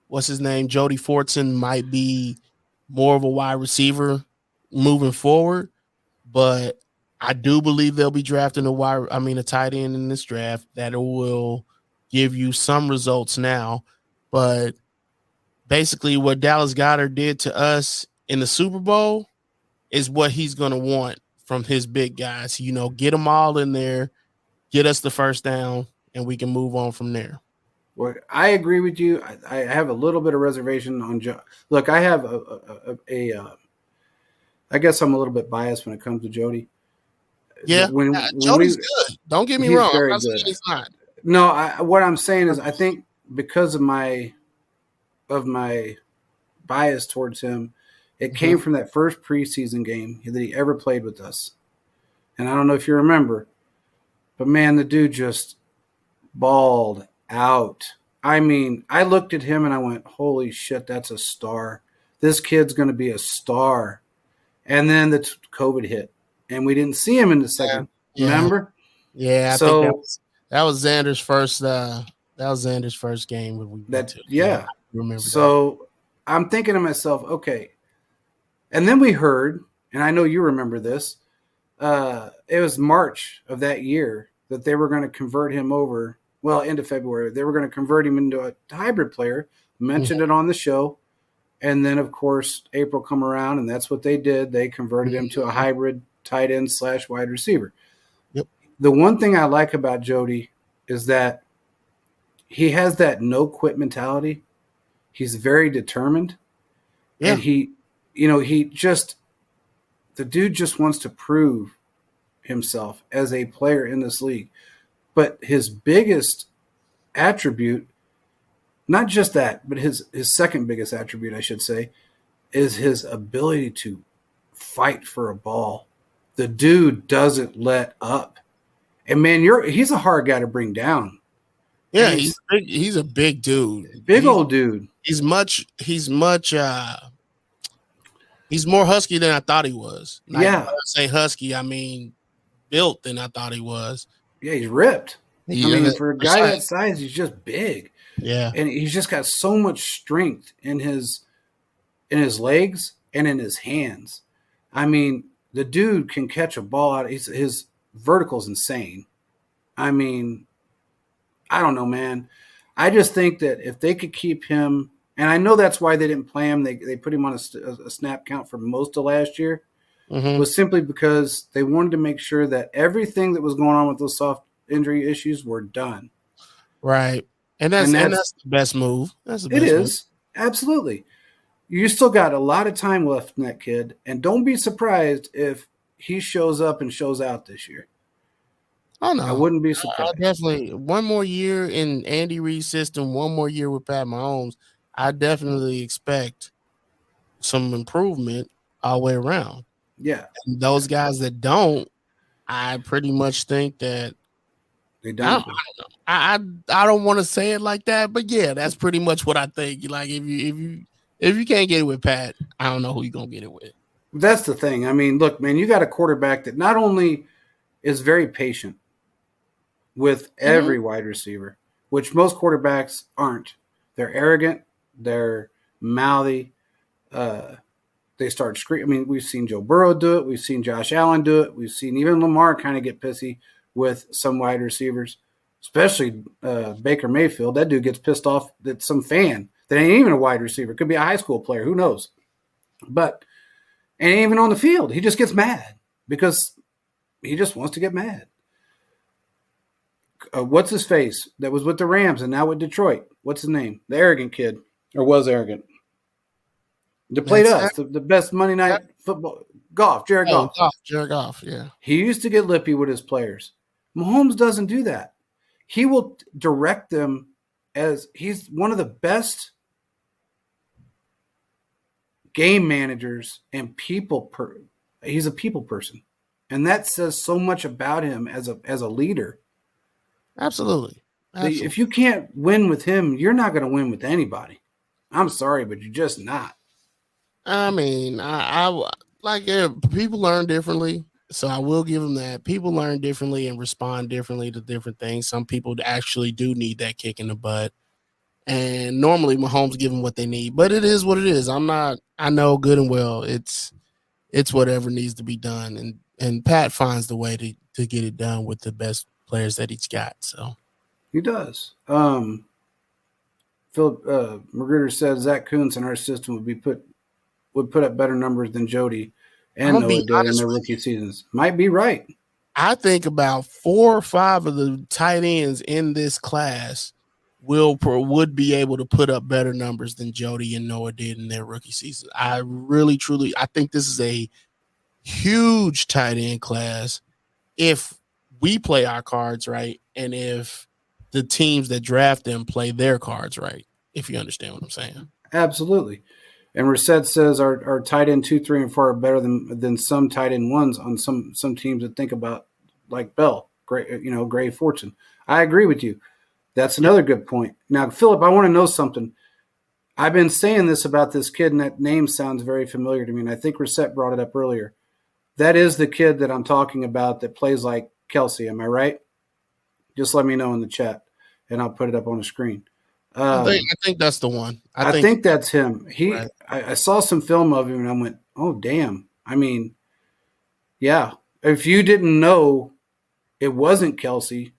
what's his name? Jody Fortson might be more of a wide receiver moving forward, but I do believe they'll be drafting a tight end in this draft that will give you some results now. But basically what Dallas Goedert did to us in the Super Bowl is what he's going to want from his big guys. You know, get them all in there, get us the first down, and we can move on from there. Well, I agree with you. I have a little bit of reservation on Joe. Look, I have I guess I'm a little bit biased when it comes to Jody. Yeah, Jody's good. Don't get me wrong. I'm not saying he's not. No, what I'm saying is I think because of my bias towards him, it came from that first preseason game that he ever played with us. And I don't know if you remember, but man, the dude just balled out. I mean, I looked at him and I went, holy shit, that's a star. This kid's going to be a star. And then the COVID hit, and we didn't see him in the second. Yeah. Remember? Yeah. I think that was Xander's first. That was Xander's first game. Yeah. I remember. So I'm thinking to myself, okay. And then we heard, and I know you remember this. It was March of that year that they were going to convert him over. Well, end of February, they were going to convert him into a hybrid player. Mentioned it on the show. And then, of course, April come around, and that's what they did. They converted him to a hybrid tight end / wide receiver. Yep. The one thing I like about Jody is that he has that no-quit mentality. He's very determined. Yeah. And the dude just wants to prove himself as a player in this league. But his biggest attribute, not just that, but his second biggest attribute, I should say, is his ability to fight for a ball. The dude doesn't let up. And man, he's a hard guy to bring down. Yeah, he's a big dude. Old dude. He's more husky than I thought he was. When I say husky, I mean built than I thought he was. Yeah, he's ripped. For a guy that size, he's just big. Yeah. And he's just got so much strength in his legs and in his hands. I mean, the dude can catch a ball out. His vertical's insane. I mean, I don't know, man. I just think that if they could keep him, and I know that's why they didn't play him. They put him on a snap count for most of last year. Was simply because they wanted to make sure that everything that was going on with those soft injury issues were done. Right. And that's the best move. It is. Absolutely. You still got a lot of time left in that kid, and don't be surprised if he shows up and shows out this year. Oh, no. I wouldn't be surprised. Definitely. One more year in Andy Reid's system, one more year with Pat Mahomes, I definitely expect some improvement all the way around. Yeah. And those guys that don't, I pretty much think that they don't. I don't want to say it like that, but yeah, that's pretty much what I think. Like if you can't get it with Pat, I don't know who you're gonna get it with. That's the thing. I mean, look, man, you got a quarterback that not only is very patient with every wide receiver, which most quarterbacks aren't. They're arrogant. They're mouthy. They start screaming. I mean, we've seen Joe Burrow do it. We've seen Josh Allen do it. We've seen even Lamar kind of get pissy with some wide receivers, especially Baker Mayfield. That dude gets pissed off that some fan that ain't even a wide receiver. Could be a high school player. Who knows? But ain't even on the field. He just gets mad because he just wants to get mad. What's his face that was with the Rams and now with Detroit? What's his name? The arrogant kid, or was arrogant. That played us, the best Monday night football. Jared Goff. Jared Goff, yeah. He used to get lippy with his players. Mahomes doesn't do that. He will direct them as he's one of the best game managers and he's a people person, and that says so much about him as a leader. Absolutely. If you can't win with him, you're not going to win with anybody. I'm sorry, but you're just not. I mean, I like people learn differently, so I will give them that. People learn differently and respond differently to different things. Some people actually do need that kick in the butt, and normally Mahomes give them what they need. But it is what it is. I know good and well it's whatever needs to be done, and Pat finds the way to get it done with the best players that he's got. So he does. Philip Magruder said Zach Kuntz in our system would put up better numbers than Jody and Noah did in their rookie seasons. Might be right. I think about 4 or 5 of the tight ends in this class would be able to put up better numbers than Jody and Noah did in their rookie season. I really, truly, I think this is a huge tight end class if we play our cards right and if the teams that draft them play their cards right, if you understand what I'm saying. Absolutely. And Reset says our tight end 2, 3, and 4 are better than some tight end 1s on some teams that think about like Bell, Gray Fortune. I agree with you. That's another good point. Now, Philip, I want to know something. I've been saying this about this kid, and that name sounds very familiar to me, and I think Reset brought it up earlier. That is the kid that I'm talking about that plays like Kelsey. Am I right? Just let me know in the chat, and I'll put it up on the screen. I think that's the one. I think that's him. Right. I saw some film of him, and I went, oh, damn. I mean, yeah. If you didn't know it wasn't Kelsey.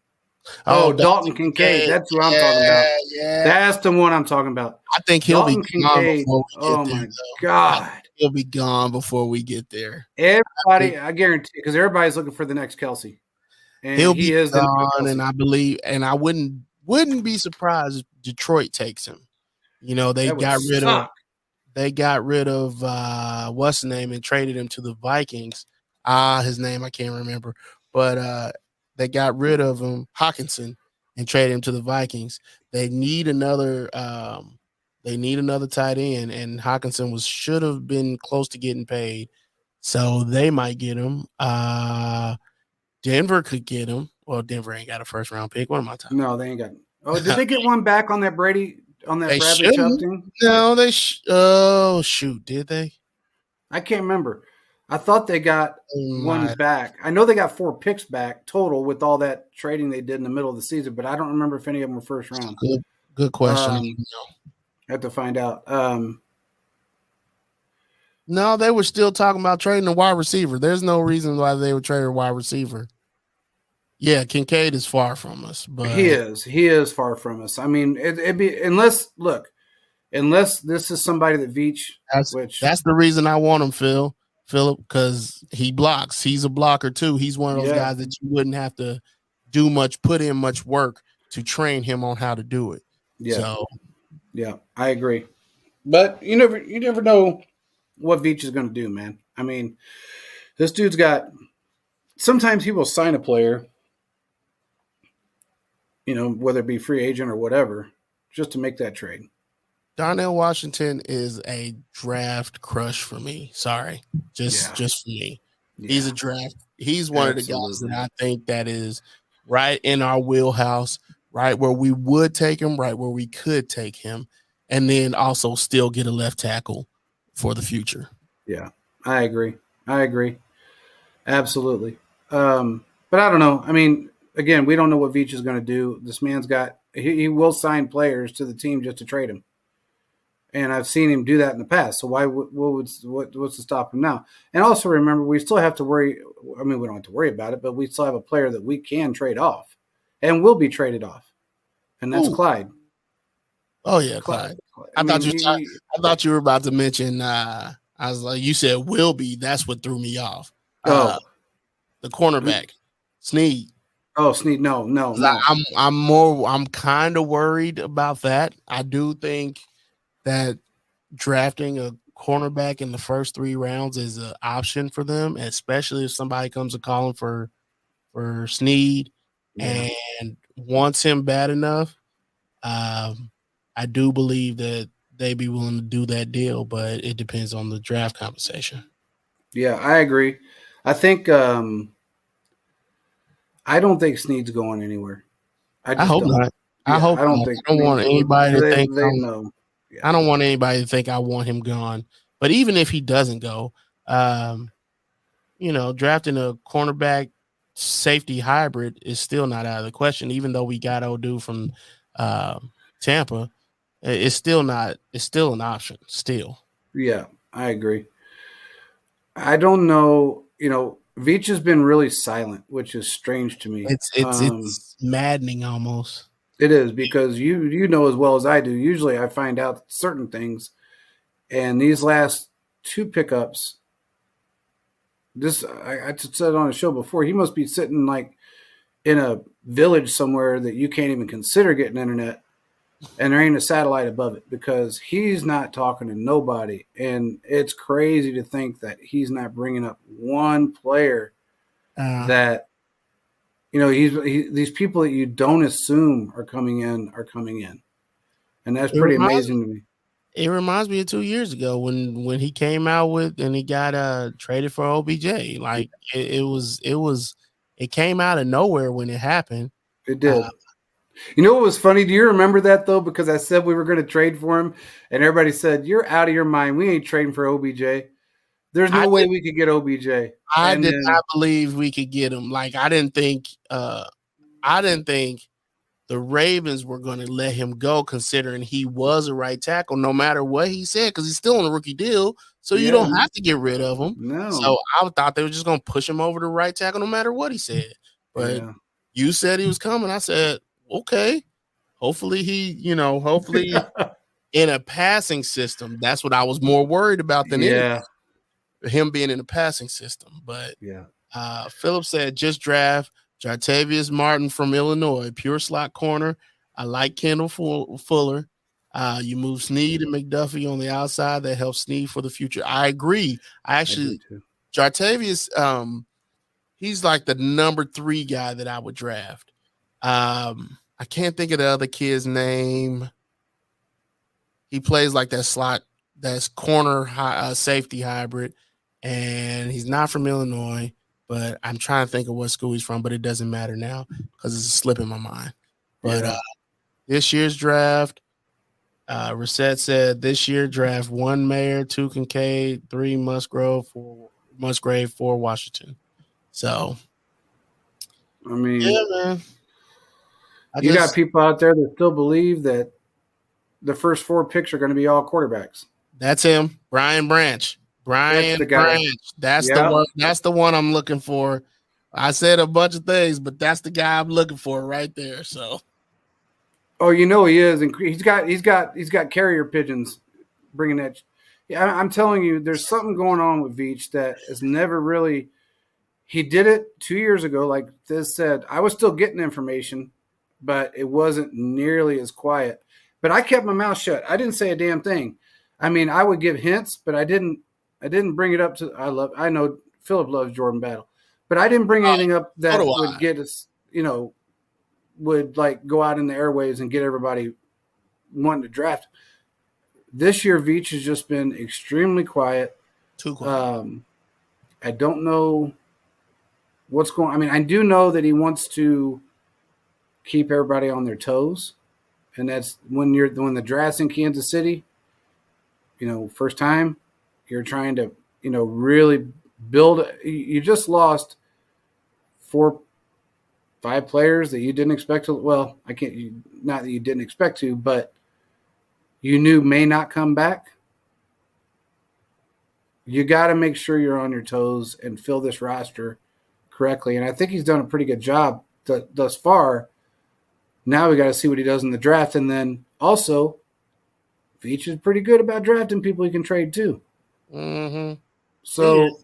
Oh, Dalton Kincaid. That's what I'm talking about. Yeah. That's the one I'm talking about. I think he'll be Kincaid. Oh, my God. He'll be gone before we get there. Everybody, I guarantee, because everybody's looking for the next Kelsey. And he'll be gone, and I believe, and I wouldn't be surprised if Detroit takes him. They got rid of what's the name and traded him to the Vikings. His name I can't remember, but they got rid of him, Hawkinson, and traded him to the Vikings. They need another tight end, and Hawkinson should have been close to getting paid, so they might get him. Denver could get him. Well, Denver ain't got a first round pick. What am I talking? No, they ain't got. Oh, did they get one back on that Bradley Chubb thing? No, they. Oh shoot, did they? I can't remember. I thought they got one back. I know they got 4 picks back total with all that trading they did in the middle of the season, but I don't remember if any of them were first round. Good question. I have to find out. No, they were still talking about trading a wide receiver. There's no reason why they would trade a wide receiver. Yeah, Kincaid is far from us, but he is far from us. I mean, it'd be unless this is somebody that Veach. That's the reason I want him, Philip, because he blocks. He's a blocker too. He's one of those guys that you wouldn't have to put in much work to train him on how to do it. Yeah. So, yeah, I agree. But you never know what Veach is going to do, man. I mean, this dude's got. Sometimes he will sign a player, whether it be free agent or whatever, just to make that trade. Darnell Washington is a draft crush for me. Sorry, just for me. Yeah. He's a draft. He's one of the guys that I think that is right in our wheelhouse, right where we would take him, right where we could take him, and then also still get a left tackle for the future. Yeah, I agree. Absolutely. But I don't know. I mean, again, we don't know what Veach is going to do. This man's got he will sign players to the team just to trade him. And I've seen him do that in the past. So what's to stop him now? And also remember, we still have to worry. I mean, we don't have to worry about it, but we still have a player that we can trade off and will be traded off. And that's Clyde. Oh yeah, Clyde. I thought you were about to mention, I was like, you said will be. That's what threw me off. The cornerback, Snead. Oh, Snead. No. I'm kind of worried about that. I do think that drafting a cornerback in the first 3 rounds is an option for them, especially if somebody comes to calling for Snead and wants him bad enough. I do believe that they'd be willing to do that deal, but it depends on the draft compensation. Yeah, I agree. I think I don't think Snead's going anywhere. I I just hope don't. not. I Yeah, hope I don't not. think I don't want anybody to think they know. Yeah. I don't want anybody to think I want him gone. But even if he doesn't go, drafting a cornerback safety hybrid is still not out of the question. Even though we got Odu from Tampa, it's still not. It's still an option. Still, Yeah, I agree. I don't know. Veach has been really silent, which is strange to me. it's maddening almost. It is because you know as well as I do. Usually, I find out certain things, and these last two pickups, I said on a show before, he must be sitting like in a village somewhere that you can't even consider getting internet, and there ain't a satellite above it because he's not talking to nobody, and it's crazy to think that he's not bringing up one player that these people that you don't assume are coming in, and that's pretty amazing to me. It reminds me of 2 years ago when he came out with and he got traded for OBJ. Like it came out of nowhere when it happened. It did. You know what was funny? Do you remember that though? Because I said we were going to trade for him, and everybody said, "You're out of your mind. We ain't trading for OBJ. There's no way we could get OBJ." I did not believe we could get him. Like I didn't think the Ravens were going to let him go, considering he was a right tackle, no matter what he said, because he's still on a rookie deal. So you don't have to get rid of him. No. So I thought they were just going to push him over to right tackle, no matter what he said. But you said he was coming. I said, okay. Hopefully hopefully in a passing system. That's what I was more worried about than him being in a passing system. But Philip said, just draft Jartavius Martin from Illinois, pure slot corner. I like Kendall Fuller. You move Snead and McDuffie on the outside. That helps Snead for the future. I agree. Jartavius, he's like the number 3 guy that I would draft. I can't think of the other kid's name. He plays like that slot, that's corner safety hybrid, and he's not from Illinois. But I'm trying to think of what school he's from, but it doesn't matter now because it's a slip in my mind. But this year's draft, Reset said this year draft 1 Mayer, 2 Kincaid, 3 Musgrave, 4 Washington. So, I mean, man. You got people out there that still believe that the first 4 picks are going to be all quarterbacks. That's him, Brian Branch. That's the one. That's the one I'm looking for. I said a bunch of things, but that's the guy I'm looking for right there. So, he is, and he's got carrier pigeons bringing that. Yeah, I'm telling you, there's something going on with Veach that is never really. He did it 2 years ago, like this said. I was still getting information, but it wasn't nearly as quiet. But I kept my mouth shut. I didn't say a damn thing. I mean, I would give hints, but I didn't bring it up to. I know Philip loves Jordan Battle, but I didn't bring anything up that would get us, would like go out in the airwaves and get everybody wanting to draft. This year, Veach has just been extremely quiet. Too quiet. I don't know what's going. I mean, I do know that he wants to keep everybody on their toes, and that's when the draft's in Kansas City. First time. You're trying to, really build. You just lost 4-5 players that you didn't expect to. Well, not that you didn't expect to, but you knew may not come back. You got to make sure you're on your toes and fill this roster correctly. And I think he's done a pretty good job thus far. Now we got to see what he does in the draft, and then also, Veach is pretty good about drafting people he can trade too. Mm-hmm. So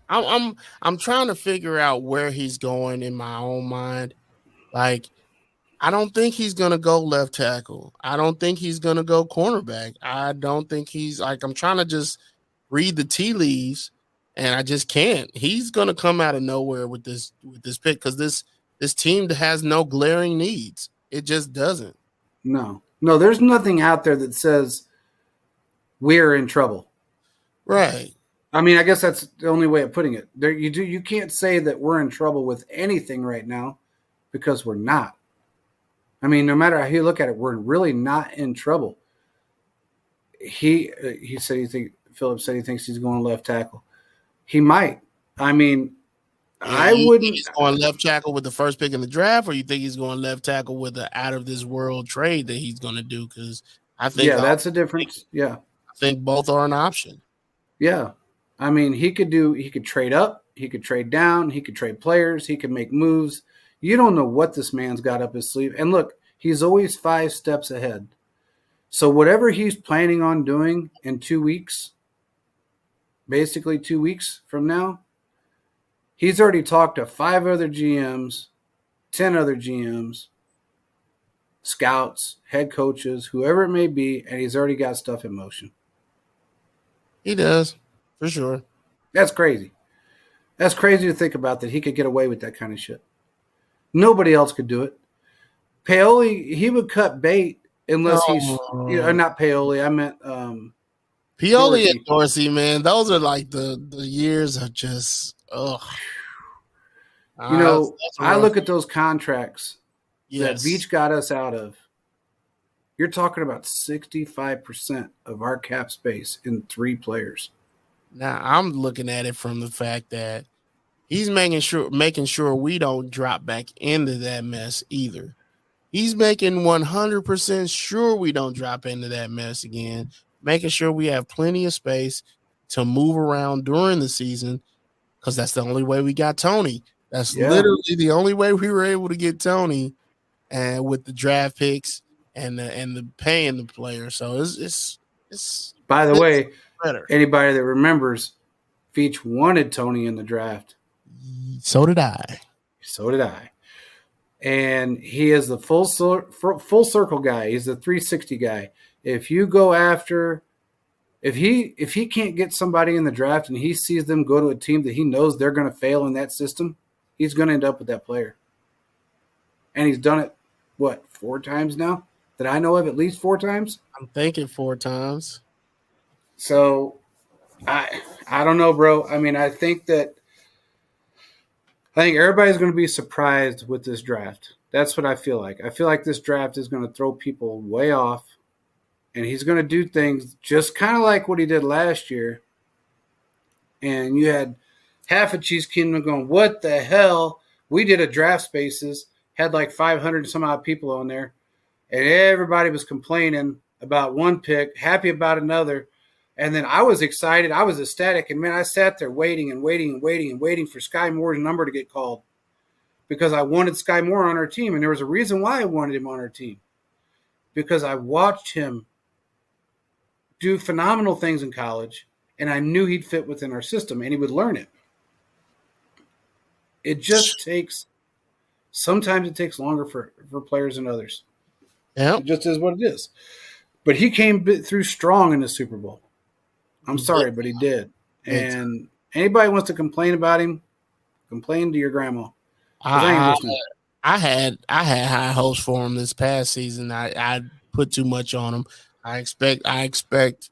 I'm trying to figure out where he's going in my own mind. Like, I don't think he's gonna go left tackle. I don't think he's gonna go cornerback. I don't think he's like, I'm trying to just read the tea leaves, and I just can't. He's gonna come out of nowhere with this pick because this team has no glaring needs. It just doesn't. No, there's nothing out there that says we're in trouble. Right. I mean, I guess that's the only way of putting it. You can't say that we're in trouble with anything right now because we're not. I mean, no matter how you look at it, we're really not in trouble. He said Phillips said he thinks he's going left tackle. He might. I mean, I You wouldn't. think he's going left tackle with the first pick in the draft, or you think he's going left tackle with the out of this world trade that he's going to do? Because I think that's a difference. Yeah, I think both are an option. Yeah, I mean, he could trade up, he could trade down, he could trade players, he could make moves. You don't know what this man's got up his sleeve. And look, he's always 5 steps ahead. So whatever he's planning on doing in 2 weeks, basically 2 weeks from now, he's already talked to 5 other GMs, 10 other GMs, scouts, head coaches, whoever it may be, and he's already got stuff in motion. He does, for sure. That's crazy. That's crazy to think about, that he could get away with that kind of shit. Nobody else could do it. Paoli, he would cut bait unless he's not Paoli. I meant Paoli and Dorsey, man. Those are like the years of just I look at those contracts that yes. Veach got us out of. You're talking about 65% of our cap space in 3 players. Now I'm looking at it from the fact that he's making sure we don't drop back into that mess either. He's making 100% sure we don't drop into that mess again, making sure we have plenty of space to move around during the season, because that's the only way we got Tony. That's literally the only way we were able to get Tony, and with the draft picks and the paying the player. So it's by the way, better. Anybody that remembers, Veach wanted Tony in the draft. So did I. And he is the full circle guy. He's the 360 guy. If you go after, if he can't get somebody in the draft and he sees them go to a team that he knows they're going to fail in that system, he's going to end up with that player. And he's done it, 4 times now? That I know of, at least 4 times? I'm thinking 4 times. So, I don't know, bro. I mean, I think everybody's going to be surprised with this draft. That's what I feel like. I feel like this draft is going to throw people way off, and he's going to do things just kind of like what he did last year. And you had half of Chiefs Kingdom going, what the hell? We did a draft spaces, had like 500 some odd people on there, and everybody was complaining about one pick, happy about another. And then I was excited. I was ecstatic. And, man, I sat there waiting for Sky Moore's number to get called, because I wanted Sky Moore on our team. And there was a reason why I wanted him on our team, because I watched him do phenomenal things in college, and I knew he'd fit within our system, and he would learn it. It just takes – sometimes it takes longer for players than others. Yeah. It just is what it is. But he came through strong in the Super Bowl. I'm sorry, but he did. And anybody wants to complain about him, complain to your grandma. I had high hopes for him this past season. I put too much on him. I expect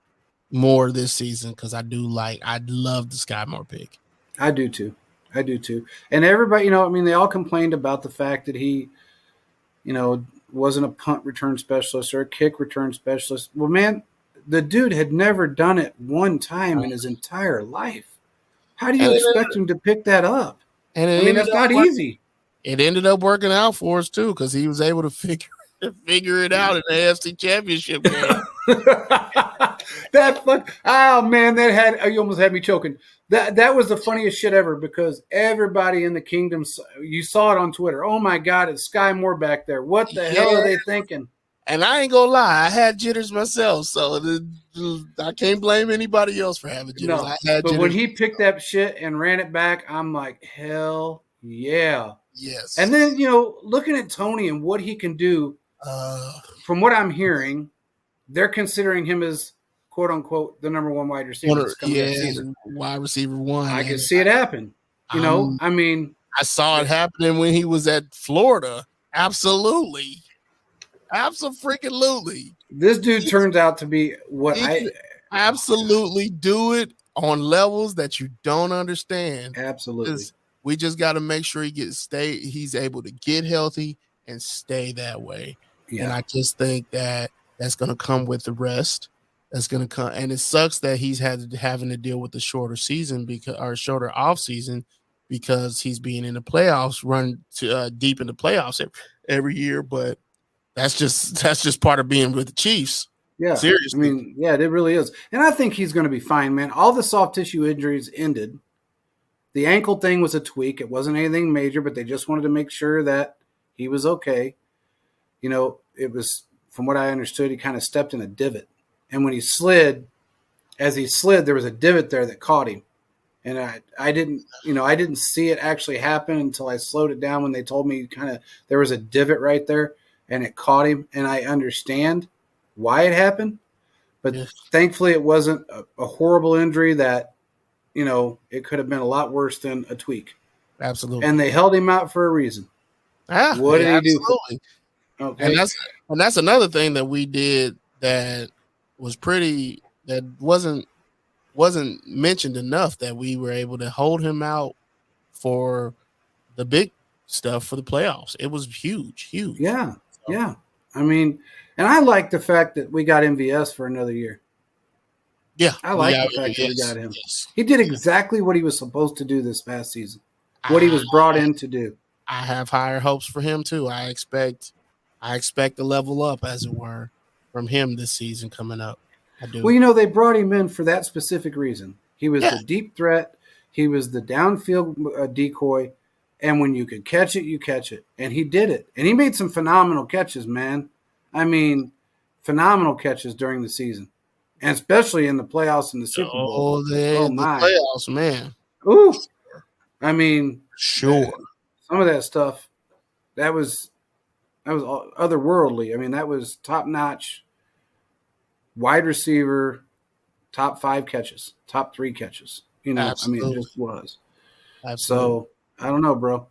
more this season, because I love the Sky Moore pick. I do too. And everybody, they all complained about the fact that he, wasn't a punt return specialist or a kick return specialist. Well, man, the dude had never done it one time in his entire life. How do you expect him to pick that up? And that's not easy. It ended up working out for us too, because he was able to figure it out in the AFC Championship game. You almost had me choking. That was the funniest shit ever, because everybody in the kingdom, you saw it on Twitter. Oh my God, it's Sky Moore back there. What the hell are they thinking? And I ain't gonna lie, I had jitters myself, so I can't blame anybody else for having jitters. But when he picked that shit and ran it back, I'm like, hell yeah. Yes. And then, looking at Tony and what he can do, from what I'm hearing, they're considering him as, quote unquote, the number 1 wide receiver. Wide receiver 1. I can see it happen. I saw it happening when he was at Florida. Absolutely. Absolutely. This dude turns out to be what He I can absolutely do it on levels that you don't understand. absolutely. We just got to make sure he's able to get healthy and stay that way. Yeah. And I just think that that's going to come with the rest. That's going to come, and it sucks that he's having to deal with the shorter season shorter off season because he's being in the playoffs, run to, deep in the playoffs every year. But that's just part of being with the Chiefs. Yeah. Seriously. I mean, yeah, it really is. And I think he's going to be fine, man. All the soft tissue injuries ended. The ankle thing was a tweak. It wasn't anything major, but they just wanted to make sure that he was okay. You know, it was, from what I understood, he kind of stepped in a divot. And when he slid, there was a divot there that caught him. And I didn't see it actually happen until I slowed it down when they told me there was a divot right there and it caught him. And I understand why it happened. But thankfully it wasn't a horrible injury that, you know, it could have been a lot worse than a tweak. Absolutely. And they held him out for a reason. What did he do? Okay. And that's another thing that we did that was that wasn't mentioned enough, that we were able to hold him out for the big stuff for the playoffs. It was huge. Yeah. Yeah. I mean, and I like the fact that we got MVS for another year. Yeah. I like the fact that we got him. Yes. He did exactly what he was supposed to do this past season. What he was brought in to do. I have higher hopes for him too. I expect to level up, as it were, from him this season coming up. I do. Well, you know, they brought him in for that specific reason. He was the deep threat. He was the downfield decoy. And when you could catch it, you catch it. And he did it. And he made some phenomenal catches, man. I mean, phenomenal catches during the season. And especially in the playoffs and the Super Bowl. The playoffs, man. Ooh. I mean, sure. Some of that stuff, that was otherworldly. I mean, that was top-notch wide receiver, top 5 catches, top 3 catches. You know, absolutely. I mean, it just was. Absolutely. So, I don't know, bro.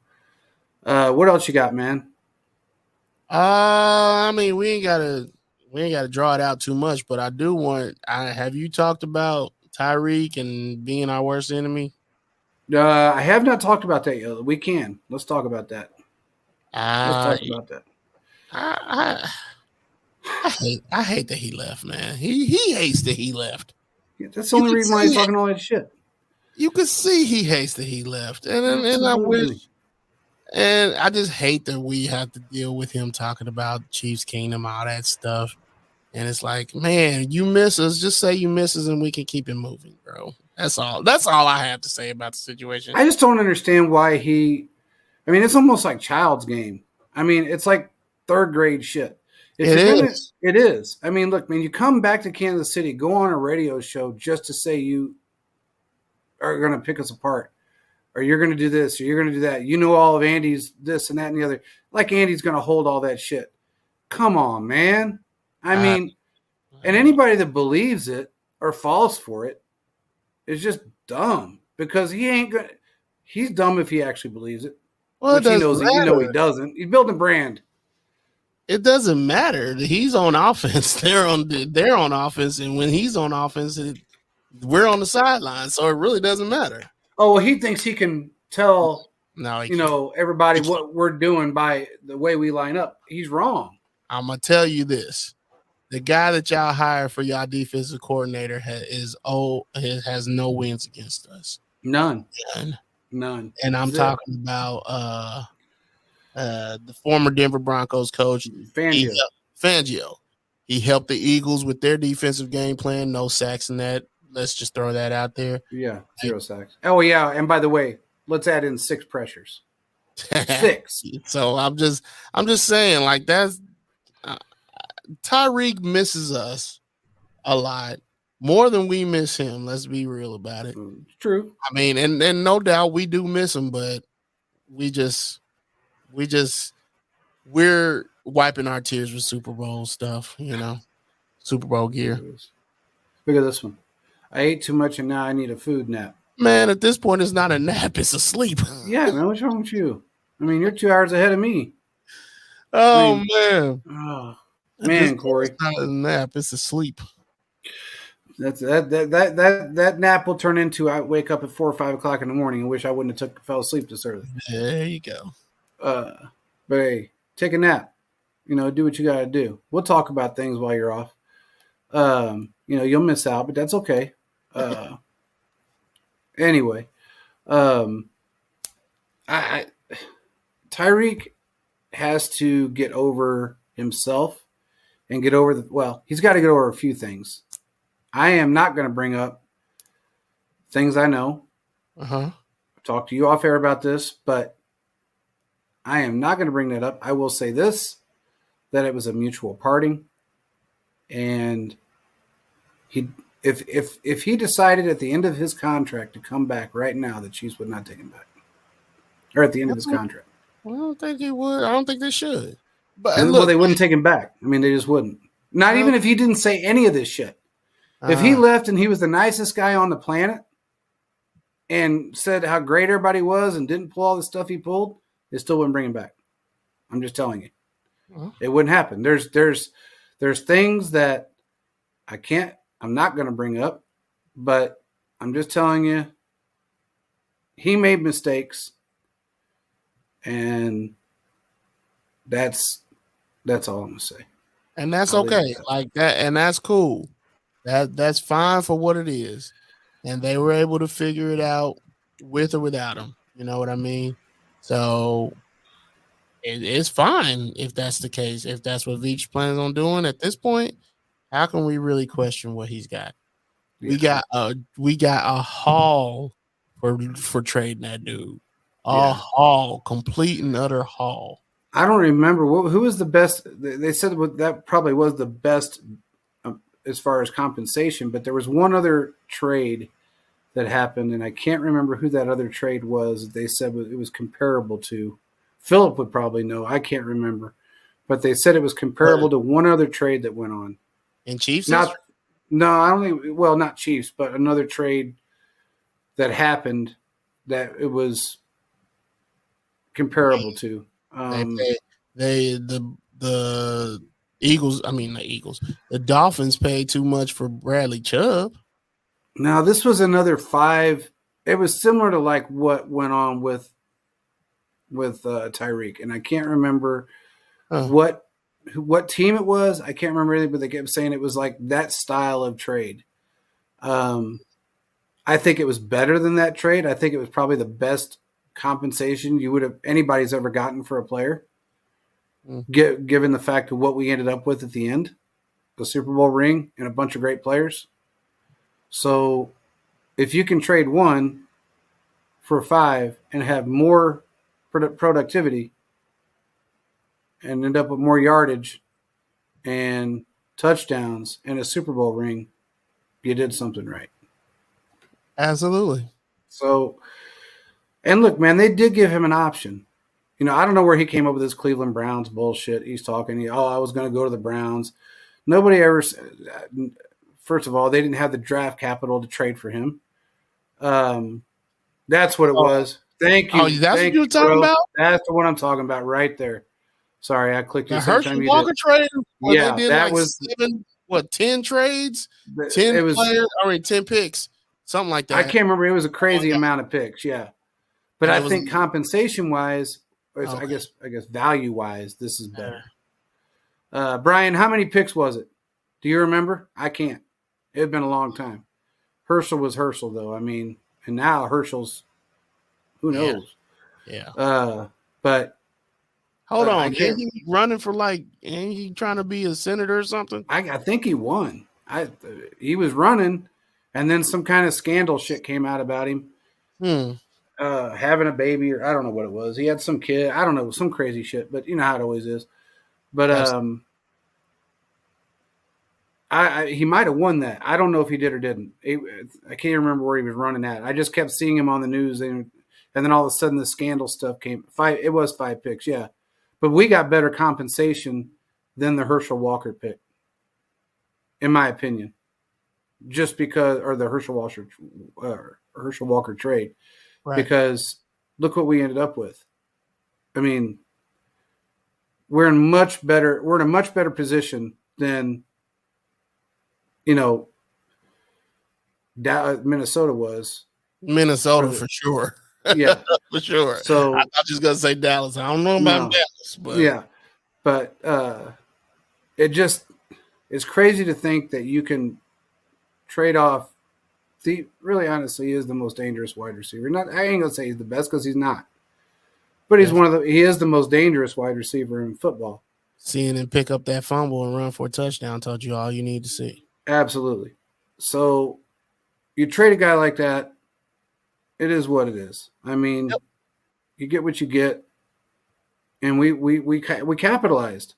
What else you got, man? I mean, we ain't gotta draw it out too much, but I do want. Have you talked about Tyreek and being our worst enemy? I have not talked about that yet. We can. Let's talk about that. Let's talk about that. I hate that he left, man. He hates that he left. Yeah, that's the only reason why he's talking all that shit. You can see he hates that he left, and I wish. And I just hate that we have to deal with him talking about Chiefs Kingdom, all that stuff. And it's like, man, you miss us. Just say you miss us, and we can keep it moving, bro. That's all. That's all I have to say about the situation. I just don't understand why it's almost like child's game. I mean, it's like 3rd grade shit. It is. I mean, look, man, you come back to Kansas City, go on a radio show just to say you are going to pick us apart, or you're going to do this, or you're going to do that. You know all of Andy's this and that and the other. Like Andy's going to hold all that shit. Come on, man. I mean, and anybody that believes it or falls for it is just dumb, because he ain't going. He's dumb if he actually believes it. Well, which he knows. You know he doesn't. He's building a brand. It doesn't matter. He's on offense. They're on offense, and when he's on offense, we're on the sideline. So it really doesn't matter. Oh, well, he thinks he can tell everybody what we're doing by the way we line up. He's wrong. I'm gonna tell you this: the guy that y'all hired for y'all defensive coordinator has no wins against us. None. And I'm talking about the former Denver Broncos coach, Fangio. He helped the Eagles with their defensive game plan. No sacks in that. Let's just throw that out there. Yeah, 0 sacks. Oh, yeah, and by the way, let's add in 6 pressures. 6. So I'm just saying, like, that's Tyreek misses us a lot, more than we miss him. Let's be real about it. True. I mean, and no doubt we do miss him, but we're wiping our tears with Super Bowl stuff, Super Bowl gear. Look at this one. I ate too much and now I need a food nap. Man, at this point, it's not a nap; it's a sleep. Yeah, man. What's wrong with you? I mean, you're 2 hours ahead of me. Man. Man, Corey, It's not a nap; it's a sleep. that nap will turn into I wake up at 4 or 5 o'clock in the morning and wish I wouldn't have fell asleep this early. There you go. But hey, take a nap. Do what you got to do. We'll talk about things while you're off. You'll miss out, but that's okay. Anyway, Tyreek has to get over himself and get over he's got to get over a few things. I am not going to bring up things I know. Uh-huh. I've talked to you off air about this, but I am not going to bring that up. I will say this, that it was a mutual parting. And if he decided at the end of his contract to come back right now, the Chiefs would not take him back. Or at the end of his contract. I don't think he would. I don't think they should. But They wouldn't take him back. I mean, they just wouldn't. Not even if he didn't say any of this shit. If he left and he was the nicest guy on the planet and said how great everybody was and didn't pull all the stuff he pulled, they still wouldn't bring him back. I'm just telling you. It wouldn't happen. There's things that I'm not going to bring up, but I'm just telling you, he made mistakes, and that's all I'm going to say. And that's okay. Like that, and that's cool. That's fine for what it is. And they were able to figure it out with or without him. You know what I mean? So it's fine if that's the case. If that's what Veach plans on doing at this point, how can we really question what he's got? Yeah. We got a haul for trading that dude. Haul, complete and utter haul. I don't remember who was the best. They said that probably was the best as far as compensation, but there was one other trade that happened, and I can't remember who that other trade was. They said it was comparable to. Philip would probably know. I can't remember, but they said it was comparable to one other trade that went on. In Chiefs? No, I don't think. Well, not Chiefs, but another trade that happened that it was comparable to. The Eagles. I mean, the Eagles. The Dolphins paid too much for Bradley Chubb. Now this was another 5. It was similar to like what went on with Tyreek, and I can't remember what team it was. I can't remember anything, but they kept saying it was like that style of trade. I think it was better than that trade. I think it was probably the best compensation anybody's ever gotten for a player, given the fact of what we ended up with at the end, the Super Bowl ring and a bunch of great players. So if you can trade 1 for 5 and have more productivity and end up with more yardage and touchdowns and a Super Bowl ring, you did something right. Absolutely. So, and look, man, they did give him an option. I don't know where he came up with this Cleveland Browns bullshit. He's talking, I was going to go to the Browns. Nobody ever – first of all, they didn't have the draft capital to trade for him. That's what it was. Thank you. Oh, that's what you were talking about? That's the one I'm talking about right there. Sorry, I clicked the Herschel Walker trade? Yeah, they did that was 10 trades? 10 picks, something like that. I can't remember. It was a crazy amount of picks, yeah. But I think compensation-wise, I guess value-wise, this is better. Brian, how many picks was it? Do you remember? I can't. It had been a long time. Herschel was Herschel, though. I mean, and now Herschel's, who knows? Yeah. But hold on. Ain't he running for ain't he trying to be a senator or something? I think he won. He was running, and then some kind of scandal shit came out about him. Having a baby, or I don't know what it was. He had some kid. I don't know, some crazy shit, but you know how it always is. But he might have won that. I don't know if he did or didn't. I can't remember where he was running at. I just kept seeing him on the news, and then all of a sudden the scandal stuff came. It was 5 picks, yeah. But we got better compensation than the Herschel Walker pick, in my opinion. Just because, or the Herschel Walker trade. Right. Because look what we ended up with. I mean, we're in a much better position than, Minnesota was. Minnesota for sure. Yeah. For sure. So I'm just gonna say Dallas. I don't know about Dallas, but yeah. But it's crazy to think that you can trade off really honestly is the most dangerous wide receiver. I ain't gonna say he's the best because he's not. But he is the most dangerous wide receiver in football. Seeing him pick up that fumble and run for a touchdown told you all you need to see. Absolutely. So you trade a guy like that, it is what it is. I mean, You get what you get, and we capitalized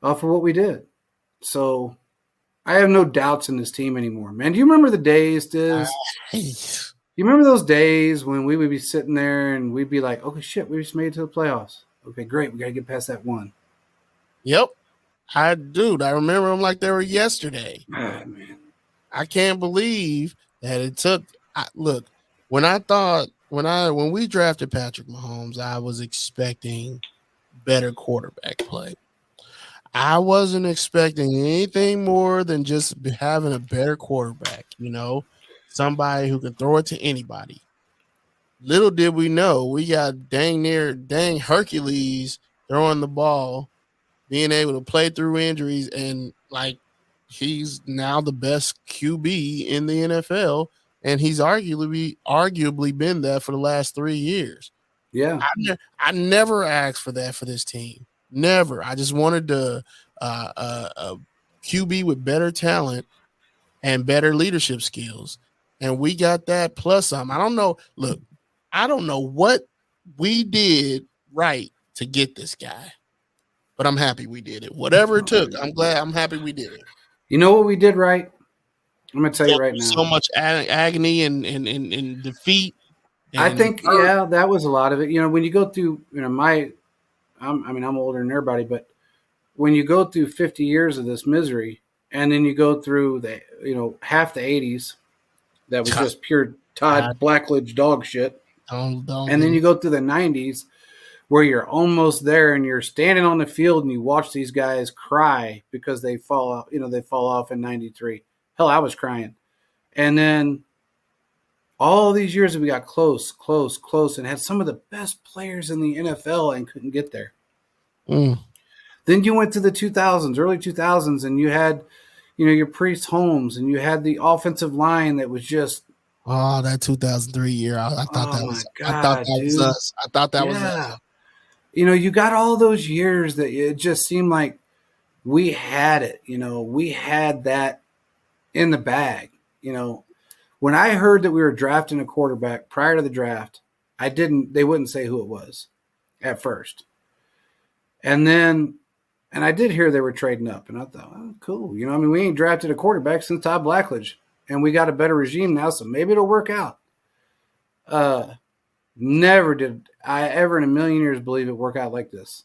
off of what we did. So I have no doubts in this team anymore, man. Do you remember the days, Diz? You remember those days when we would be sitting there and we'd be like, "Oh shit, we just made it to the playoffs. Okay, great. We got to get past that one." Yep, I remember them like they were yesterday. Oh, man. I can't believe that it took. Look, when we drafted Patrick Mahomes, I was expecting better quarterback play. I wasn't expecting anything more than just having a better quarterback, somebody who could throw it to anybody. Little did we know, we got dang Hercules throwing the ball, being able to play through injuries, and he's now the best QB in the NFL, and he's arguably been that for the last 3 years. Yeah. I never asked for that for this team. Never. I just wanted a QB with better talent and better leadership skills. And we got that plus some. I don't know. Look, I don't know what we did right to get this guy, but I'm happy we did it. Whatever it took, I'm happy we did it. You know what we did right? I'm going to tell you right now. So much agony and defeat. And I think, that was a lot of it. When you go through, I'm older than everybody, but when you go through 50 years of this misery, and then you go through half the 80s, that was just pure Todd Blackledge dog shit. And then you go through the 90s, where you're almost there and you're standing on the field and you watch these guys cry because they fall off in 93. Hell, I was crying. And then all these years we got close, and had some of the best players in the NFL and couldn't get there. Then you went to the 2000s, early 2000s, and you had, your Priest Holmes, and you had the offensive line that was just. Oh, that 2003 year! I thought that was. I thought that was us. I thought that was us. You got all those years that it just seemed like we had it. We had that in the bag. When I heard that we were drafting a quarterback prior to the draft, they wouldn't say who it was at first. And then, I did hear they were trading up, and I thought, oh, cool. We ain't drafted a quarterback since Todd Blackledge, and we got a better regime now, so maybe it'll work out. Never did I ever in a million years believe it work out like this.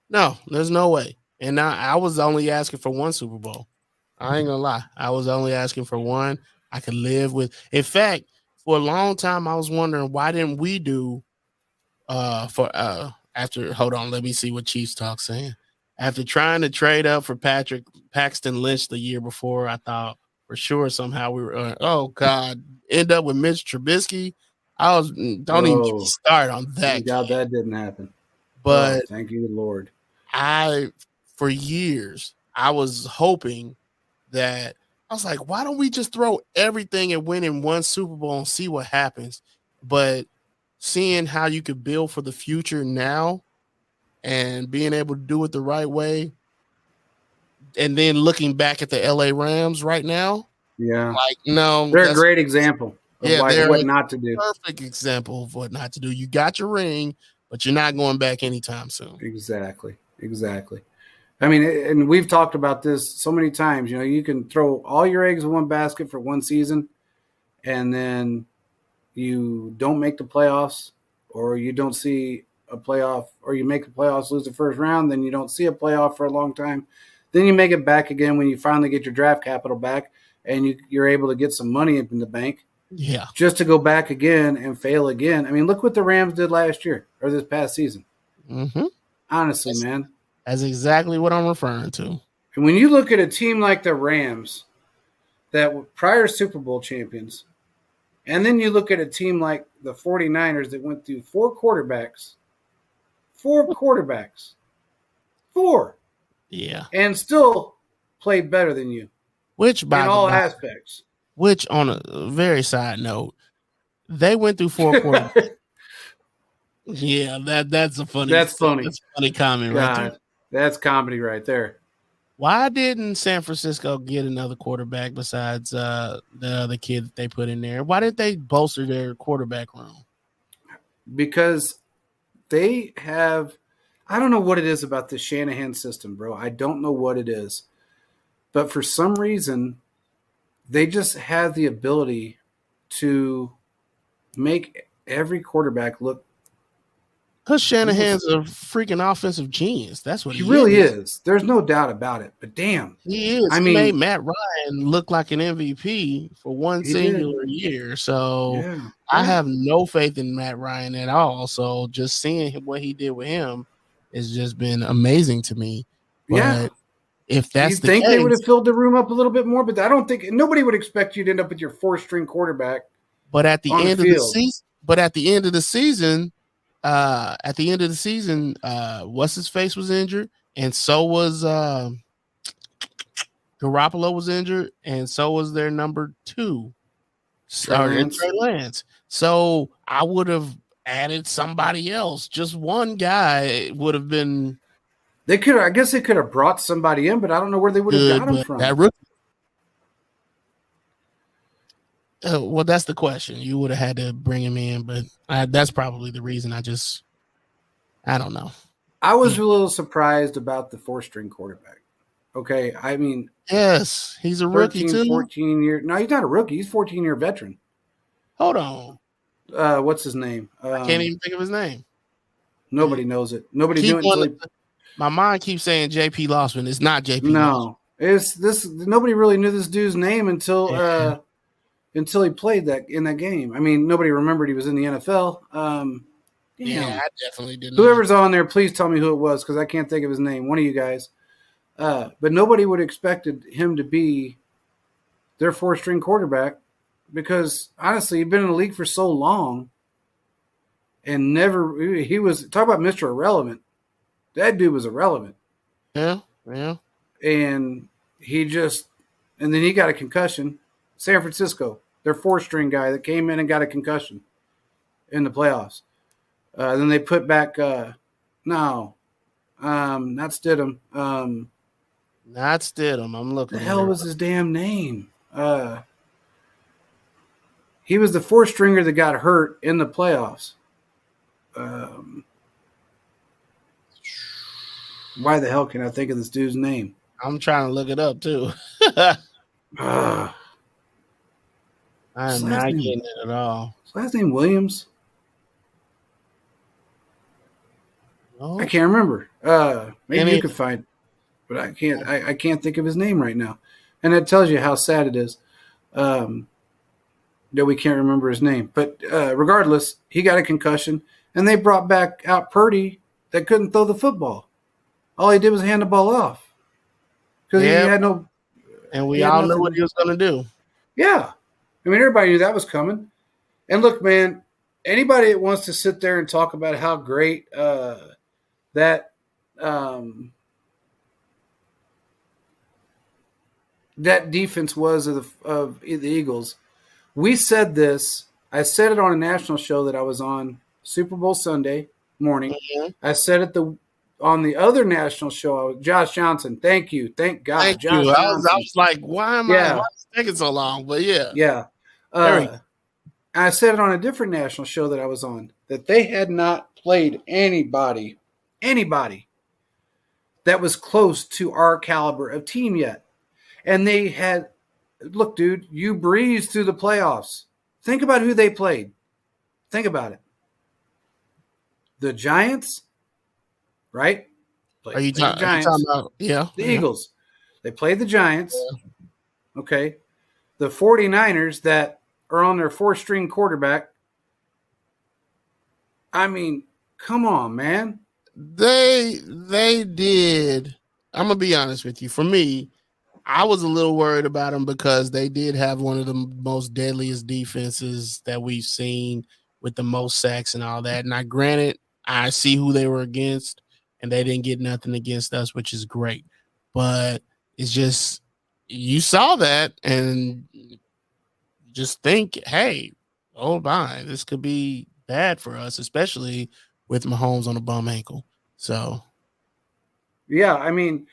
No, there's no way. And I was only asking for one Super Bowl. I ain't gonna lie. I was only asking for one. I could live with. In fact, for a long time, I was wondering why didn't we do after. Hold on, let me see what Chiefs Talk's saying. After trying to trade up for Paxton Lynch the year before, I thought for sure somehow we were. Oh God, end up with Mitch Trubisky. Don't even start on that. Thank God that didn't happen. But thank you, Lord. For years, I was hoping that. I was like, why don't we just throw everything and win in one Super Bowl and see what happens? But seeing how you could build for the future now and being able to do it the right way, and then looking back at the LA Rams right now, no, they're a great example of what not to do. Perfect example of what not to do. You got your ring, but you're not going back anytime soon. Exactly. And we've talked about this so many times. You can throw all your eggs in one basket for one season, and then you don't make the playoffs, or you don't see a playoff, or you make the playoffs, lose the first round, then you don't see a playoff for a long time. Then you make it back again when you finally get your draft capital back, and you're able to get some money in the bank. Yeah. Just to go back again and fail again. Look what the Rams did last year or this past season. Mm-hmm. Honestly, man. That's exactly what I'm referring to. And when you look at a team like the Rams that were prior Super Bowl champions, and then you look at a team like the 49ers that went through four quarterbacks, Yeah. and still played better than you Which, by in the all way, aspects. which on a very side note, they went through 4 quarters. Yeah, that's a funny. That's funny. That's a funny comment right there. God, that's comedy right there. Why didn't San Francisco get another quarterback besides the other kid that they put in there? Why didn't they bolster their quarterback room? Because they have, I don't know what it is about the Shanahan system, bro. I don't know what it is. But for some reason, they just have the ability to make every quarterback look. Because Shanahan's a freaking offensive genius. That's what He really is. is. There's no doubt about it. But damn. He is. I He mean, made Matt Ryan look like an MVP for one singular year. So yeah. I have no faith in Matt Ryan at all. So just seeing what he did with him has just been amazing to me. But Yeah. if that's you think the they case, would have filled the room up a little bit more, but I don't think nobody would expect you to end up with your 4-string quarterback. but at the on the end of the field. season, what's his face was injured, and so was Garoppolo was injured, and so was their number 2, Trey Lance. So I would have added somebody else. Just one guy would have been. They could. I guess they could have brought somebody in, but I don't know where they would have got him from. That rookie. Well, that's the question. You would have had to bring him in, but that's probably the reason. I don't know. I was a little surprised about the 4-string quarterback. Okay, I mean, yes, he's a rookie 13, too. 14-year. No, he's not a rookie. He's 14-year veteran. Hold on. What's his name? I can't even think of his name. Nobody knows it. Nobody knew it until my mind keeps saying JP Lossman. It's not JP. No, it's this. Nobody really knew this dude's name until he played that in that game. I mean, nobody remembered he was in the NFL. Yeah, I definitely didn't. Whoever's on there, please tell me who it was because I can't think of his name. One of you guys. But nobody would have expected him to be their 4-string quarterback because honestly, he'd been in the league for so long and he was talk about Mr. Irrelevant. That dude was irrelevant. Yeah. And then he got a concussion. San Francisco, their 4-string guy that came in and got a concussion in the playoffs. Then they put back not Stidham. Not Stidham. I'm looking. The hell was his damn name? He was the 4-stringer that got hurt in the playoffs. Why the hell can I think of this dude's name? I'm trying to look it up too. I am not getting it at all. His last name Williams? No. I can't remember. Maybe you could find, but I can't. I can't think of his name right now, and that tells you how sad it is that we can't remember his name. But regardless, he got a concussion, and they brought back out Purdy that couldn't throw the football. All he did was hand the ball off because he had no. And we all knew what he was going to do. Yeah, I mean everybody knew that was coming. And look, man, anybody that wants to sit there and talk about how great that defense was of the Eagles. We said this. I said it on a national show that I was on Super Bowl Sunday morning. Mm-hmm. I said it on the other national show. Josh Johnson. Thank you. Thank God. Thank Josh you. I Johnson. was like, why am I taking so long? But yeah. Yeah. I said it on a different national show that I was on that they had not played anybody that was close to our caliber of team yet. And they had, look, dude, you breezed through the playoffs. Think about who they played. Think about it. The Giants, right? Are you talking about, the Eagles. They played the Giants. Yeah. Okay. The 49ers that are on their 4-string quarterback. I mean, come on, man. They did. I'm gonna be honest with you. For me, I was a little worried about them because they did have one of the most deadliest defenses that we've seen with the most sacks and all that. And I granted, I see who they were against, and they didn't get nothing against us, which is great. But it's just you saw that and just think, hey, oh my, this could be bad for us, especially with Mahomes on a bum ankle. So Yeah, I mean,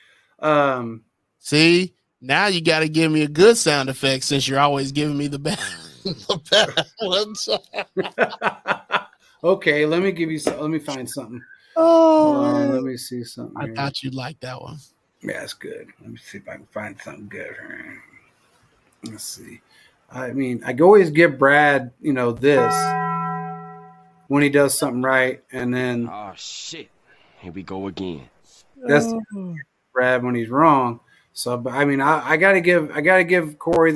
see, now you got to give me a good sound effect since you're always giving me the bad, the bad ones. okay, let me give you. Let me find something. Oh, Let me see something. I Here. thought you'd like that one. Yeah, it's good. Let me see if I can find something good. Let's see. I mean, I always give Brad, this when he does something right, and then Oh shit! Here we go again. that's Brad when he's wrong. So, but I mean, I gotta give Corey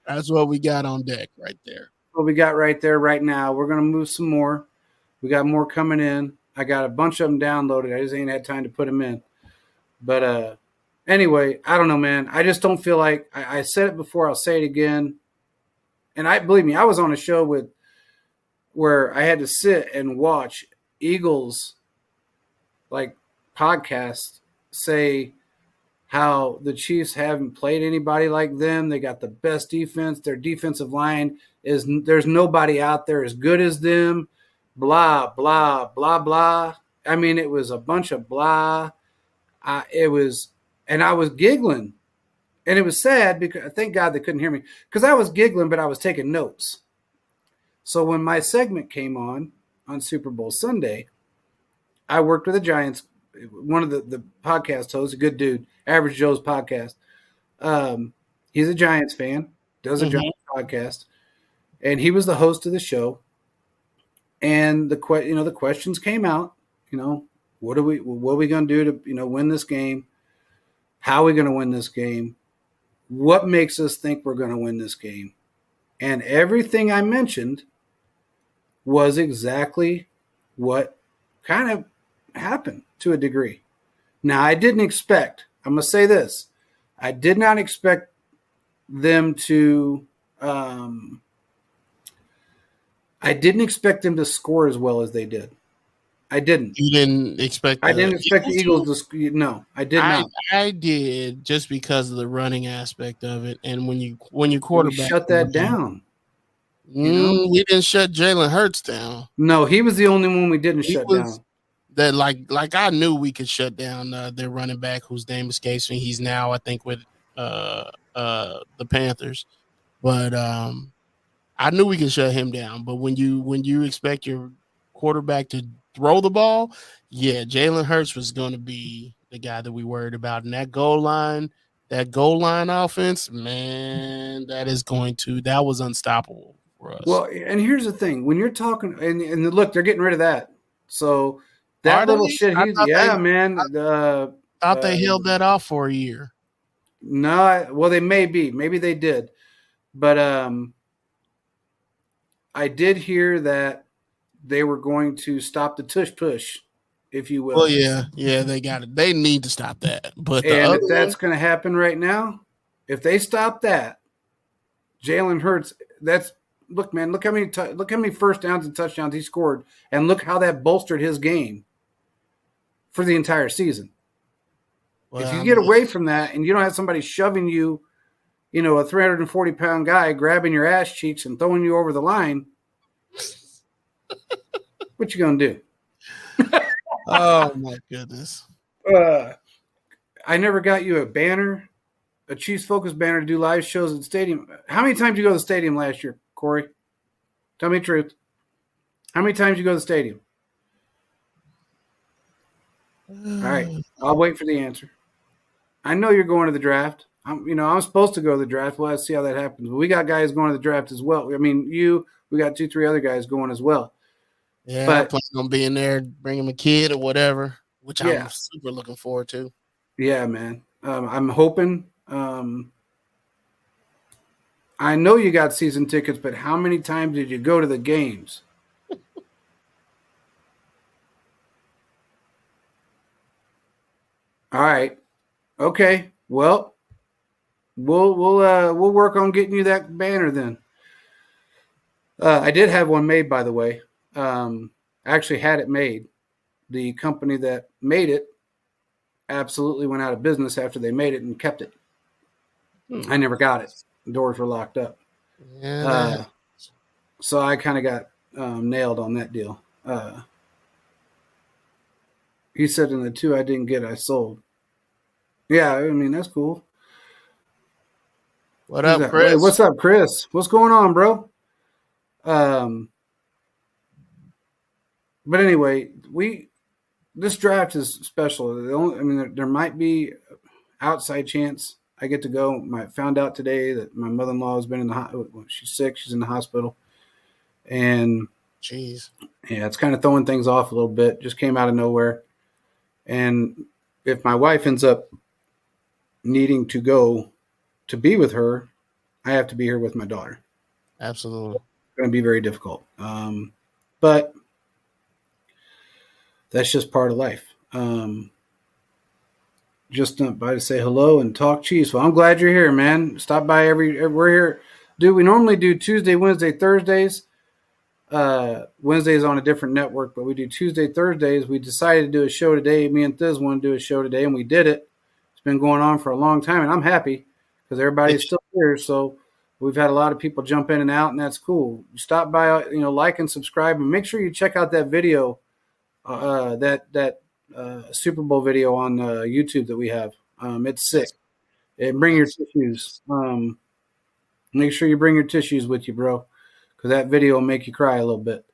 That's what we got on deck right there. what we got right there right now. We're gonna move some more. We got more coming in. I got a bunch of them downloaded. I just ain't had time to put them in. But anyway, I don't know, man. I just don't feel like I said it before. I'll say it again. And believe me, I was on a show where I had to sit and watch Eagles like podcasts say how the Chiefs haven't played anybody like them. They got the best defense. Their defensive line there's nobody out there as good as them. Blah blah blah blah. I mean, it was a bunch of blah. And I was giggling, and it was sad because thank God they couldn't hear me because I was giggling, but I was taking notes. So when my segment came on Super Bowl Sunday, I worked with the Giants, one of the podcast hosts, a good dude, Average Joe's podcast. He's a Giants fan, does a Giants podcast, and he was the host of the show. And the questions came out. What are we going to do to win this game? How are we going to win this game? What makes us think we're going to win this game? And everything I mentioned was exactly what kind of happened to a degree. Now, I didn't expect, I'm going to say this, I did not expect them to score as well as they did. I didn't. You didn't expect I didn't expect the Eagles to – no, I did not. I did just because of the running aspect of it. And when you quarterback – we shut that down. We didn't shut Jalen Hurts down. No, he was the only one we didn't shut down. That like I knew we could shut down their running back whose name escapes me. He's now I think with the Panthers, but I knew we could shut him down. But when you expect your quarterback to throw the ball, yeah, Jalen Hurts was going to be the guy that we worried about. And that goal line offense, man, that was unstoppable for us. Well, and here's the thing: when you're talking, and look, they're getting rid of that. So that little shit, man. Thought they held that off for a year. No, well, they maybe they did, but I did hear that they were going to stop the tush push, if you will. Well, yeah, they got it. They need to stop that. But if that's going to happen right now, if they stop that, Jalen Hurts. Look, man. Look how many first downs and touchdowns he scored, and look how that bolstered his game for the entire season. Well, if you get away from that and you don't have somebody shoving you, a 340-pound guy grabbing your ass cheeks and throwing you over the line, what you gonna do? Oh my goodness! I never got you a banner, a Chiefs Focus banner to do live shows at the stadium. How many times did you go to the stadium last year, Corey? Tell me the truth. How many times did you go to the stadium? All right, I'll wait for the answer. I know you're going to the draft. I'm supposed to go to the draft. We'll have to see how that happens. But we got guys going to the draft as well. I mean, we got 2-3 other guys going as well. Yeah, I plan on being there, bringing a kid or whatever, which I'm super looking forward to. Yeah, man. I'm hoping. I know you got season tickets, but how many times did you go to the games? All right. Okay. Well, we'll work on getting you that banner then. I did have one made, by the way. I actually had it made. The company that made it absolutely went out of business after they made it and kept it. I never got it. The doors were locked up. Yeah, So I kind of got nailed on that deal. He said in the 2 I didn't get, I sold. Yeah, I mean, that's cool. what Who's up, that? Chris? Hey, what's up, Chris? What's going on, bro? But anyway, this draft is special. There might be outside chance I get to go. I found out today that my mother-in-law has been in the she's sick. She's in the hospital, and Jeez. yeah, it's kind of throwing things off a little bit. Just came out of nowhere, and if my wife ends up needing to go to be with her, I have to be here with my daughter. Absolutely. It's going to be very difficult, but that's just part of life. Just stopped by to say hello and talk cheese. Well, I'm glad you're here, man. Stop by we're here. Dude, we normally do Tuesday, Wednesday, Thursdays. Wednesday's on a different network, but we do Tuesday, Thursdays. We decided to do a show today. Me and Thiz want to do a show today, and we did it. It's been going on for a long time, and I'm happy because everybody's still here. So we've had a lot of people jump in and out, and that's cool. Stop by, like and subscribe, and make sure you check out that video, that Super Bowl video on YouTube that we have. It's sick. And bring your tissues. Make sure you bring your tissues with you, bro, because that video will make you cry a little bit.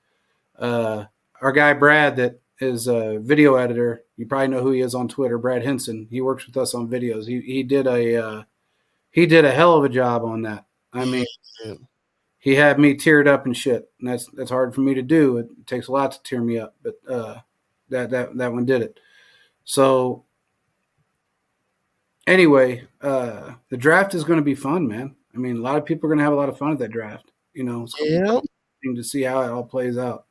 Our guy Brad, that is a video editor, you probably know who he is on Twitter, Brad Henson. He works with us on videos. He did a hell of a job on that. I mean, he had me teared up and shit, and that's hard for me to do. It takes a lot to tear me up, but that one did it. So anyway, the draft is going to be fun, man. I mean, a lot of people are going to have a lot of fun at that draft. It's interesting to see how it all plays out.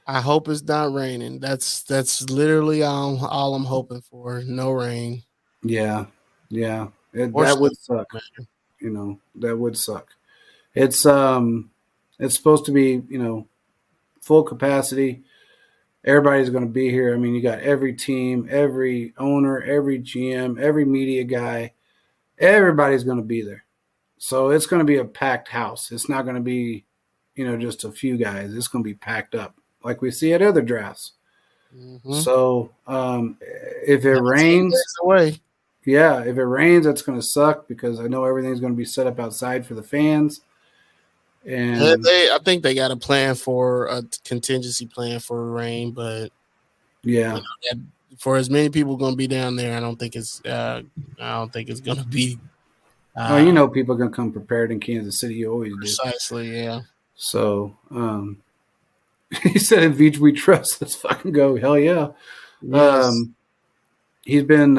I hope it's not raining. That's literally all I'm hoping for. No rain. Yeah. That would suck. That would suck. It's supposed to be, full capacity. Everybody's going to be here. I mean, you got every team, every owner, every GM, every media guy. Everybody's going to be there. So it's going to be a packed house. It's not going to be, just a few guys. It's going to be packed up like we see at other drafts. Mm-hmm. So if it rains, if it rains, that's going to suck because I know everything's going to be set up outside for the fans. And I think they got a plan for a contingency plan for rain, but yeah, for as many people going to be down there, I don't think it's going to be. People are going to come prepared in Kansas City. You always do. Precisely, yeah. So he said, "In Veach we trust." Let's fucking go. Hell yeah. Yes. He's been.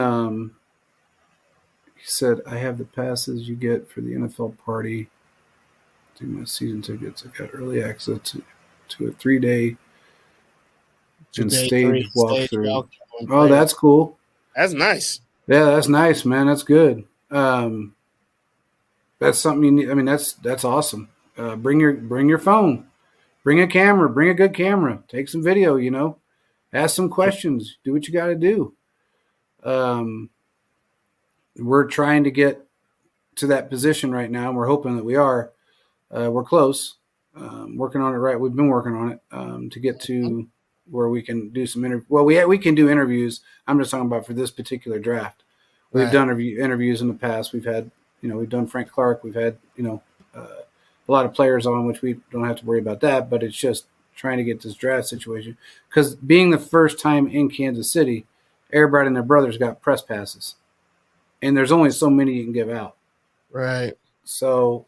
He said, "I have the passes you get for the NFL party. Do my season tickets. I got early access to a 3-day and stage walkthrough." Oh, that's cool. That's nice. Yeah, that's nice, man. That's good. That's something you need. I mean, that's awesome. Bring your phone. Bring a camera. Bring a good camera. Take some video. Ask some questions. Do what you got to do. We're trying to get to that position right now, and we're hoping that we are. We're close. Working on it right. We've been working on it to get to where we can do some interviews. Well, we can do interviews. I'm just talking about for this particular draft. We've done interviews in the past. We've had, we've done Frank Clark. We've had, a lot of players on, which we don't have to worry about that. But it's just trying to get this draft situation because being the first time in Kansas City, everybody and their brothers got press passes, and there's only so many you can give out. Right. So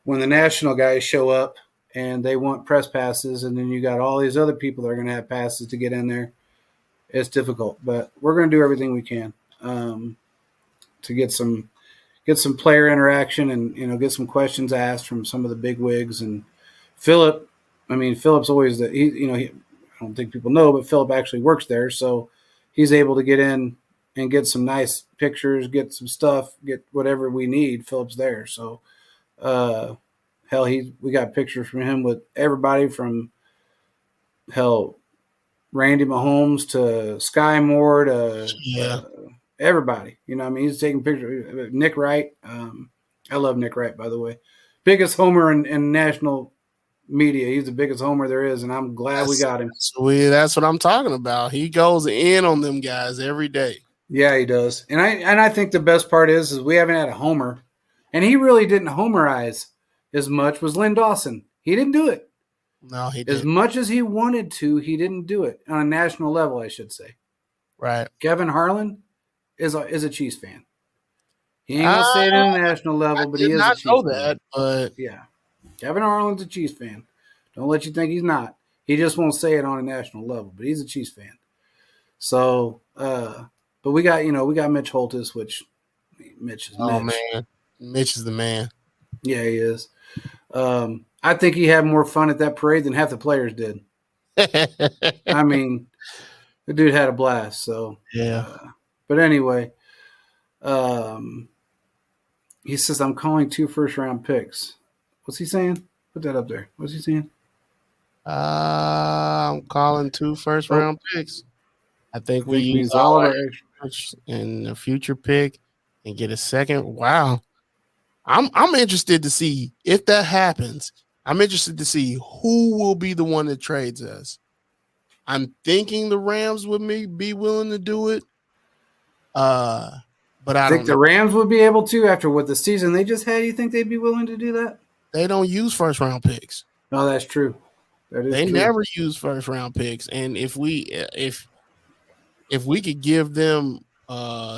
when the national guys show up and they want press passes, and then you got all these other people that are going to have passes to get in there, it's difficult. But we're going to do everything we can to get some player interaction and get some questions asked from some of the big wigs. And Philip, Philip's always I don't think people know, but Philip actually works there, so he's able to get in and get some nice pictures, get some stuff, get whatever we need. Philip's there. So, hell, we got pictures from him with everybody from Randy Mahomes to Sky Moore to everybody. You know, what I mean, he's taking pictures. Nick Wright. I love Nick Wright, by the way. Biggest homer in national media. He's the biggest homer there is, and I'm glad we got him. That's what I'm talking about. He goes in on them guys every day. Yeah, he does. And I think the best part is we haven't had a homer, and he really didn't homerize as much. Was Lynn Dawson? He didn't do it. No, he didn't. As much as he wanted to, he didn't do it on a national level, I should say. Right. Kevin Harlan is a Chiefs fan. He ain't gonna say it on a national level, but he is a Chiefs fan. I did not know that, but yeah, Kevin Harlan's a Chiefs fan. Don't let you think he's not. He just won't say it on a national level, but he's a Chiefs fan. So, but we got Mitch Holtis, which Mitch is Mitch. Oh man, Mitch is the man. Yeah, he is. I think he had more fun at that parade than half the players did. I mean, the dude had a blast. So yeah. But anyway, he says I'm calling 2 first-round picks. What's he saying? Put that up there. What's he saying? I'm calling 2 first-round picks. I think we use all of our extra in a future pick and get a second. Wow. I'm interested to see if that happens. I'm interested to see who will be the one that trades us. I'm thinking the Rams would be willing to do it. But I think the Rams would be able to after what the season they just had. You think they'd be willing to do that? They don't use first round picks. No, that's true. They never use first round picks. And if we could give them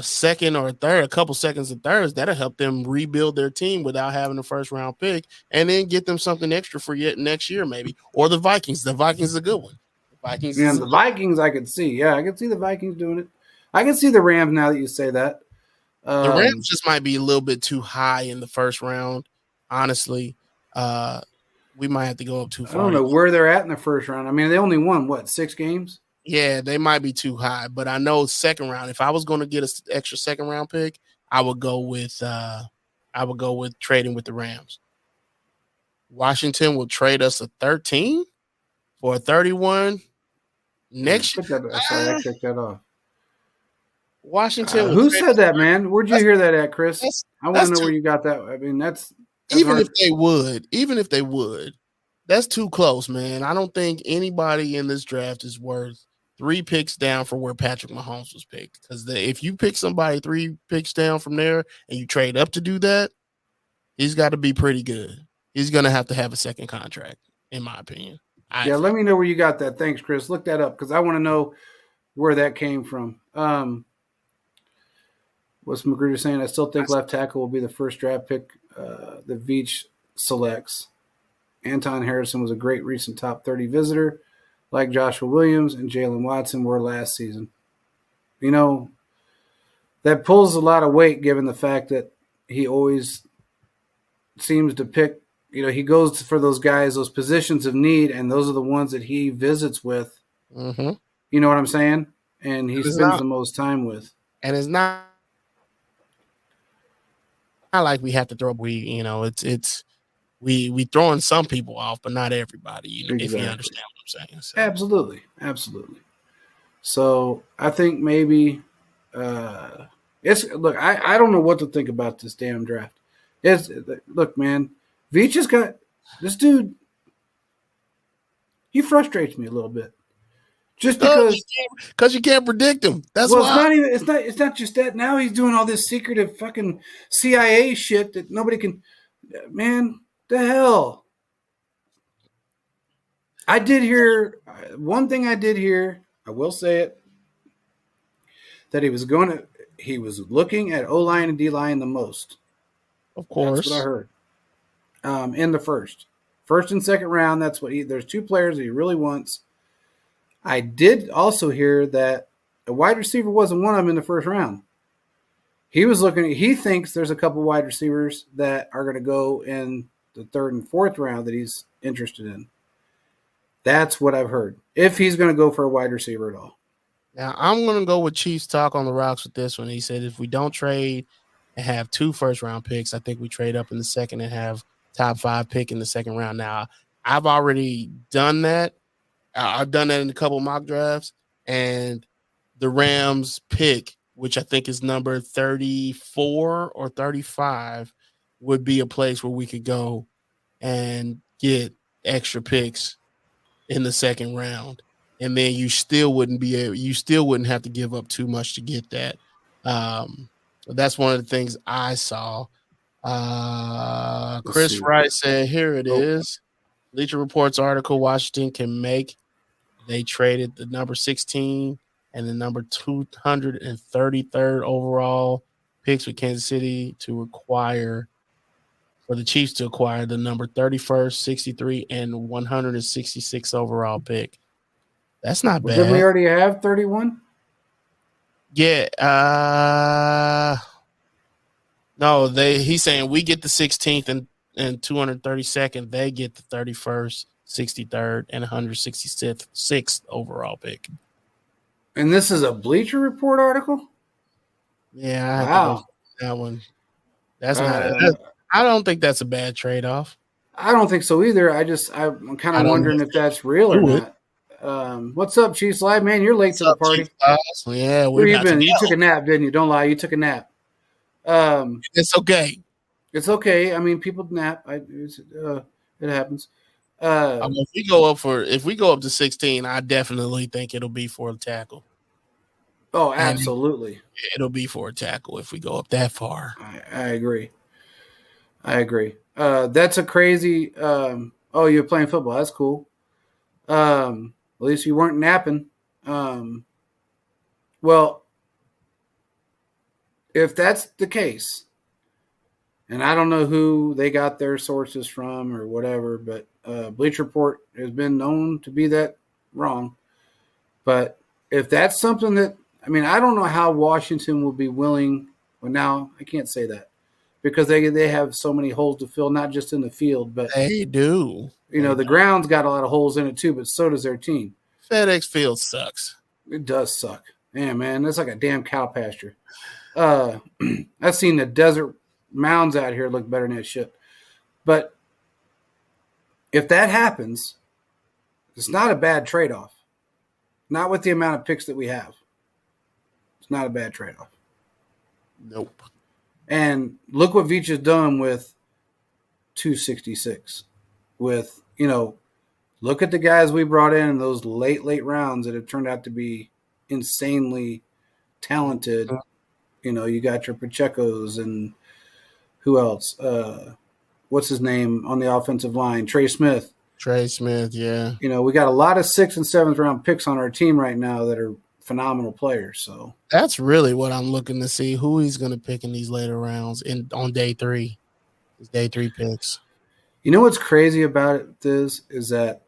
second or third, a couple seconds and thirds, that'll help them rebuild their team without having a first round pick, and then get them something extra for yet next year, maybe. Or the Vikings. The Vikings is a good one. The Vikings I could see. Yeah, I could see the Vikings doing it. I can see the Rams now that you say that. The Rams just might be a little bit too high in the first round, honestly. We might have to go up too far. I don't know where they're at in the first round. I mean, they only won, 6 games? Yeah, they might be too high. But I know second round, if I was going to get an extra second round pick, I would go with trading with the Rams. Washington will trade us a 13 for a 31 next year. Sorry, I kicked that off. Washington. Who said that, man? Where'd you hear that at, Chris? I want to know where you got that. I mean, that's even hard. Even if they would, that's too close, man. I don't think anybody in this draft is worth 3 picks down for where Patrick Mahomes was picked. Because if you pick somebody 3 picks down from there and you trade up to do that, he's got to be pretty good. He's going to have a second contract, in my opinion. Let me know where you got that. Thanks, Chris. Look that up because I want to know where that came from. What's Magruder saying? I still think left tackle will be the first draft pick that Veach selects. Anton Harrison was a great recent top 30 visitor, like Joshua Williams and Jalen Watson were last season. You know, that pulls a lot of weight given the fact that he always seems to pick, he goes for those guys, those positions of need, and those are the ones that he visits with. Mm-hmm. You know what I'm saying? And he spends the most time with. And it's not like we have to throw. We throwing some people off, but not everybody. Exactly. If you understand what I'm saying. So. Absolutely. So I think maybe I don't know what to think about this damn draft. Look, man, Veach has got this dude. He frustrates me a little bit. Just because you can't predict him. That's why. It's not just that. Now he's doing all this secretive fucking CIA shit that nobody can. Man, the hell. I did hear one thing. I will say it. That he was looking at O-line and D-line the most. Of course, that's what I heard. In the first and second round, that's what there's 2 players that he really wants. I did also hear that a wide receiver wasn't one of them in the first round. He thinks there's a couple wide receivers that are going to go in the 3rd and 4th round that he's interested in. That's what I've heard. If he's going to go for a wide receiver at all. Now I'm gonna go with Chiefs talk on the rocks with this one. He said if we don't trade and have 2 first-round picks, I think we trade up in the second and have top 5 pick in the second round. Now I've already done that. I've done that in a couple mock drafts, and the Rams pick, which I think is number 34 or 35, would be a place where we could go and get extra picks in the second round. And then you still wouldn't have to give up too much to get that. That's one of the things I saw. Chris Wright said, here it is. Bleacher Report's article, Washington can make. They traded the number 16 and the number 233rd overall picks with Kansas City for the Chiefs to acquire the number 31st, 63, and 166 overall pick. That's not bad. Didn't we already have 31? Yeah. No, he's saying we get the 16th and 232nd. They get the 31st, 63rd, and 166th overall pick. And this is a Bleacher Report article? Yeah, I have to go that one. That's not. I don't think that's a bad trade-off. I don't think so either. I'm kind of wondering if that's real or not. What's up, Chiefs Live? Man, you're late to the party. Yeah, where you been? You took a nap, didn't you? Don't lie. You took a nap. It's okay. It's okay. I mean, people nap. It happens. If we go up to 16, I definitely think it'll be for a tackle. Oh, absolutely. And it'll be for a tackle if we go up that far. I agree. That's a crazy. You're playing football. That's cool. At least you weren't napping. Well, if that's the case, and I don't know who they got their sources from or whatever, but Bleacher Report has been known to be that wrong. But if that's something that, I mean, I don't know how Washington will be willing. Well, now I can't say that because they have so many holes to fill, not just in the field, but they do. The ground's got a lot of holes in it too, but so does their team. FedEx Field sucks. It does suck. Yeah, man, it's like a damn cow pasture. I've seen the desert mounds out here look better than that shit. But if that happens, it's not a bad trade-off. Not with the amount of picks that we have. It's not a bad trade-off. Nope. And look what Veach has done with 266. With, look at the guys we brought in those late rounds that have turned out to be insanely talented. You got your Pacheco's and who else? What's his name on the offensive line? Trey Smith, yeah. We got a lot of 6th and 7th round picks on our team right now that are phenomenal players. So that's really what I'm looking to see, who he's going to pick in these later rounds on day 3. His day 3 picks. You know what's crazy about it is that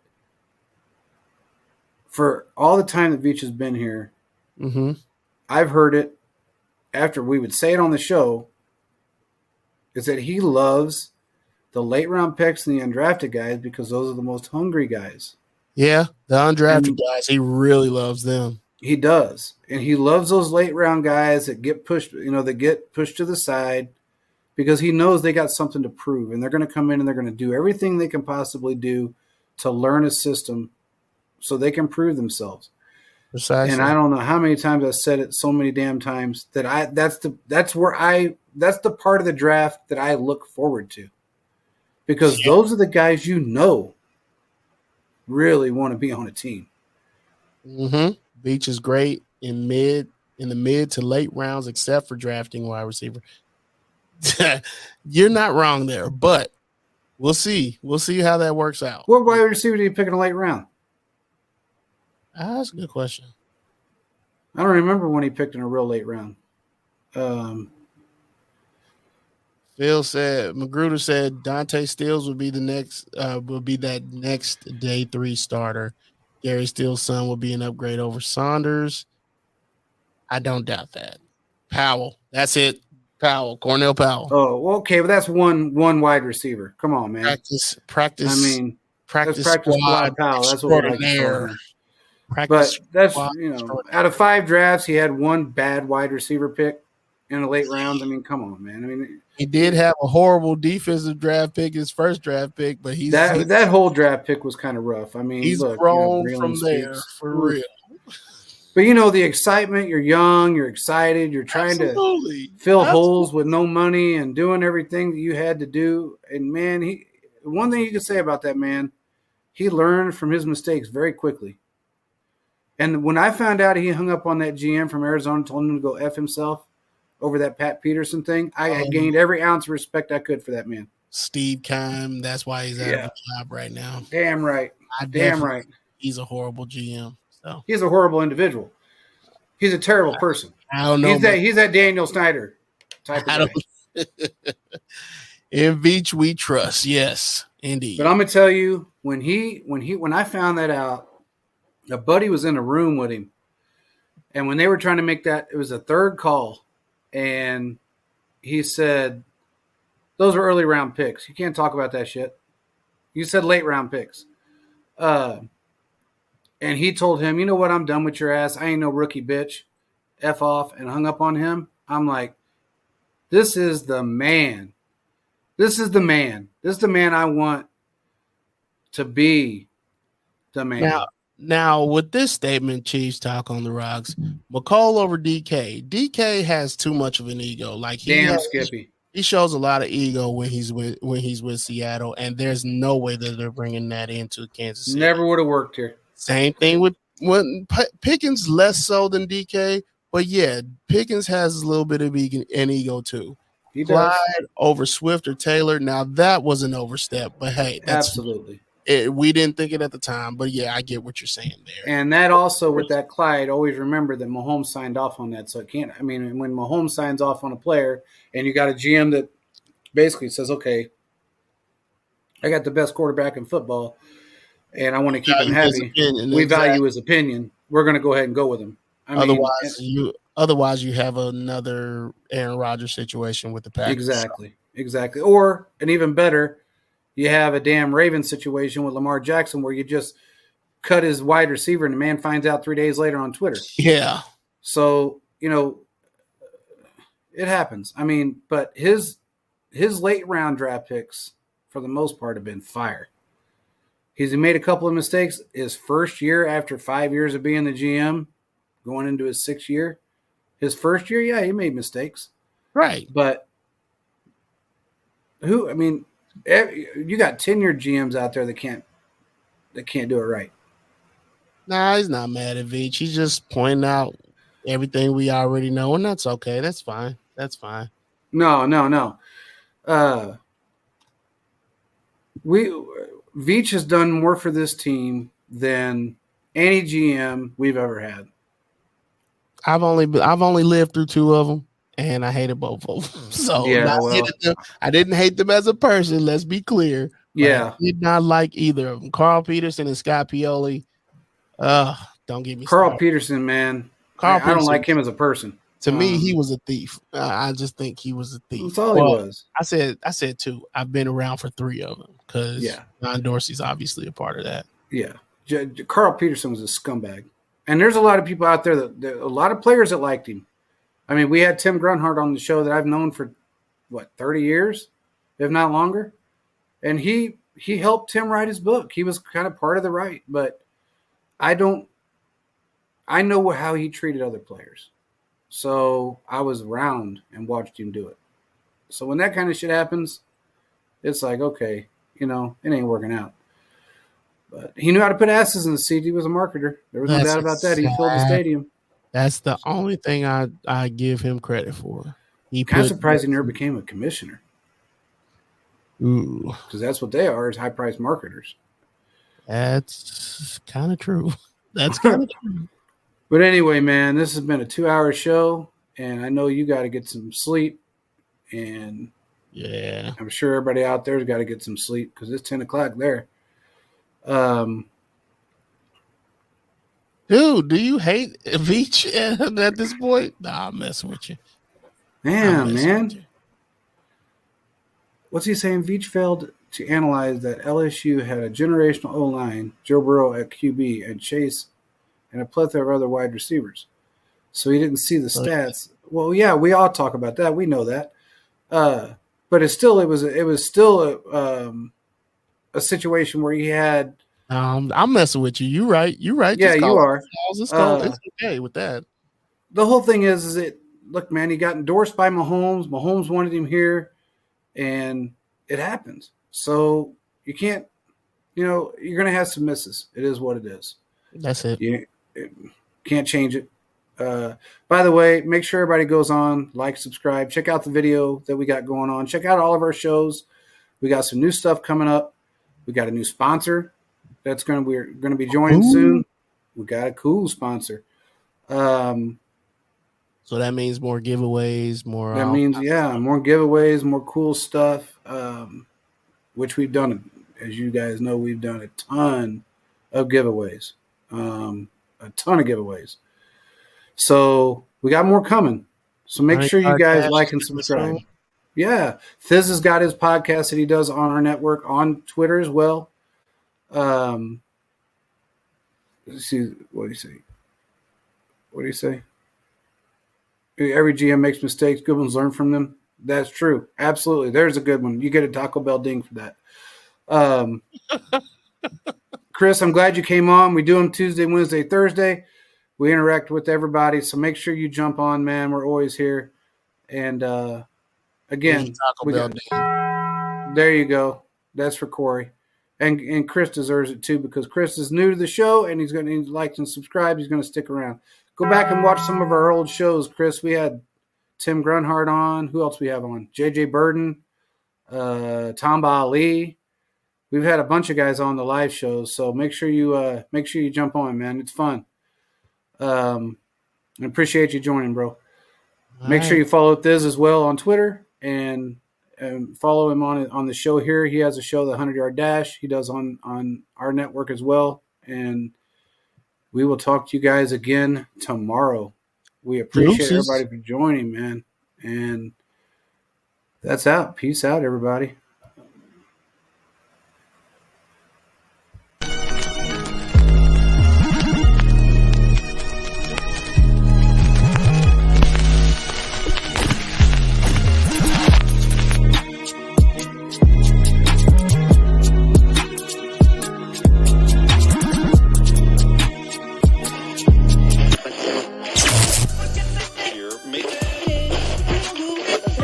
for all the time that Veach has been here, I've heard it after we would say it on the show, is that he loves the late round picks and the undrafted guys because those are the most hungry guys. Yeah, the undrafted guys, he really loves them. He does. And he loves those late round guys that get pushed, that get pushed to the side because he knows they got something to prove. And they're going to come in and they're going to do everything they can possibly do to learn a system so they can prove themselves. Precisely. And I don't know how many times I've said it so many damn times that that's the part of the draft that I look forward to. Because those are the guys really want to be on a team. Veach is great in the mid to late rounds, except for drafting wide receiver. You're not wrong there, but we'll see. We'll see how that works out. What wide receiver do you pick in a late round? That's a good question. I don't remember when he picked in a real late round. Magruder said Dante Stills would be that next day 3 starter. Gary Steele's son will be an upgrade over Saunders. I don't doubt that. Powell, that's it. Cornell Powell. Oh, okay, but that's one wide receiver. Come on, man. Practice. I mean, practice squad Powell. That's what we're like. Practice But that's, squad out of 5 drafts, he had one bad wide receiver pick in the late rounds. I mean, come on, man. I mean, He did have a horrible defensive draft pick, his first draft pick, but that whole draft pick was kind of rough. I mean, he's look, grown Braylon from there Speaks. for Oof. real. But the excitement, you're young, you're excited, you're trying Absolutely. to fill holes with no money and doing everything that you had to do. And man, one thing you can say about that man, he learned from his mistakes very quickly. And when I found out he hung up on that GM from Arizona and told him to go F himself over that Pat Peterson thing, I gained every ounce of respect I could for that man. Steve Keim, that's why he's out of a job right now. Damn right. Damn right. He's a horrible GM. So he's a horrible individual. He's a terrible person. I don't know. He's that Daniel Snyder type of guy. In Veach we trust. Yes, indeed. But I'm gonna tell you, when I found that out, a buddy was in a room with him, and when they were trying to make that, it was a third call, and he said, "Those were early round picks. You can't talk about that shit. You said late round picks." And he told him, "You know what? I'm done with your ass. I ain't no rookie bitch. F off," and hung up on him. I'm like, this is the man. This is the man. This is the man I want to be the man. Now with this statement, Chiefs talk on the rocks. McCall over DK. DK has too much of an ego. Like Skippy. He shows a lot of ego when he's with Seattle, and there's no way that they're bringing that into Kansas City. Never would have worked here. Same thing with Pickens, less so than DK, but yeah, Pickens has a little bit of an ego too. He does. Clyde over Swift or Taylor. Now that was an overstep, but hey, that's absolutely. We didn't think it at the time, but yeah, I get what you're saying there. And that also with that Clyde, always remember that Mahomes signed off on that, so it can't. I mean, when Mahomes signs off on a player, and you got a GM that basically says, "Okay, I got the best quarterback in football, and I want to keep him happy. We value his opinion. We're going to go ahead and go with him." Otherwise, you have another Aaron Rodgers situation with the Packers. Exactly. Or, and even better, you have a damn Ravens situation with Lamar Jackson where you just cut his wide receiver and the man finds out 3 days later on Twitter. Yeah. So, it happens. I mean, but his late round draft picks, for the most part, have been fire. He's made a couple of mistakes. His first year after 5 years of being the GM, going into his 6th year, his first year, yeah, he made mistakes. Right. But you got tenured GMs out there that can't do it right. Nah, he's not mad at Veach. He's just pointing out everything we already know, and that's okay. That's fine. No. Veach has done more for this team than any GM we've ever had. I've only lived through 2 of them, and I hated both of them. So yeah, I didn't hate them as a person. Let's be clear. Yeah, I did not like either of them. Carl Peterson and Scott Pioli. Don't get me Carl started. Peterson, man. I don't like him as a person. To me, he was a thief. I just think he was a thief. That's all he was. I said 2. I've been around for 3 of them because John Dorsey's obviously a part of that. Yeah, Carl Peterson was a scumbag. And there's a lot of people out there a lot of players that liked him. I mean, we had Tim Grunhard on the show that I've known for 30 years, if not longer. And he helped Tim write his book. He was kind of part of the right, but I know how he treated other players. So I was around and watched him do it. So when that kind of shit happens, it's like, okay, it ain't working out. But he knew how to put asses in the seat. He was a marketer. There was no doubt about that. He filled the stadium. That's the only thing I give him credit for. Kind of surprised he never became a commissioner. Ooh. Because that's what they are, is high-priced marketers. That's kind of true. That's kind of true. But anyway, man, this has been a 2-hour show, and I know you got to get some sleep. And yeah, I'm sure everybody out there's got to get some sleep because it's 10 o'clock there. Dude, do you hate Veach at this point? Nah, I'm messing with you. Man. What's he saying? Veach failed to analyze that LSU had a generational O-line, Joe Burrow at QB, and Chase and a plethora of other wide receivers. So he didn't see the stats. Well, yeah, we all talk about that. We know that. But it was still a situation where he had. I'm messing with you. You right. Yeah, Just you are. It's okay with that. The whole thing is it. Look, man, he got endorsed by Mahomes. Mahomes wanted him here, and it happens. So you can't. You're going to have some misses. It is what it is. That's it. You can't change it. By the way, make sure everybody goes on, like, subscribe, check out the video that we got going on. Check out all of our shows. We got some new stuff coming up. We got a new sponsor we're going to be joining soon. We got a cool sponsor. So that means more giveaways, more. That means more giveaways, more cool stuff. Which we've done, as you guys know, we've done a ton of giveaways. So we got more coming. So make sure you guys like and subscribe. Yeah. Thiz has got his podcast that he does on our network on Twitter as well. Let's see, what do you say? What do you say? Every GM makes mistakes. Good ones learn from them. That's true. Absolutely. There's a good one. You get a Taco Bell ding for that. Chris, I'm glad you came on. We do them Tuesday, Wednesday, Thursday. We interact with everybody, so make sure you jump on, man. We're always here. And again, there you go. That's for Corey. And Chris deserves it too, because Chris is new to the show and he's going to like and subscribe. He's going to stick around. Go back and watch some of our old shows, Chris. We had Tim Grunhard on. Who else we have on? JJ Burden, Tamba Ali. We've had a bunch of guys on the live shows, so make sure you jump on, man. It's fun. I appreciate you joining, bro. Make sure you follow Thiz as well on Twitter and follow him on the show here. He has a show, the 100 Yard Dash. He does on our network as well. And we will talk to you guys again tomorrow. We appreciate everybody for joining, man. And that's out. Peace out, everybody.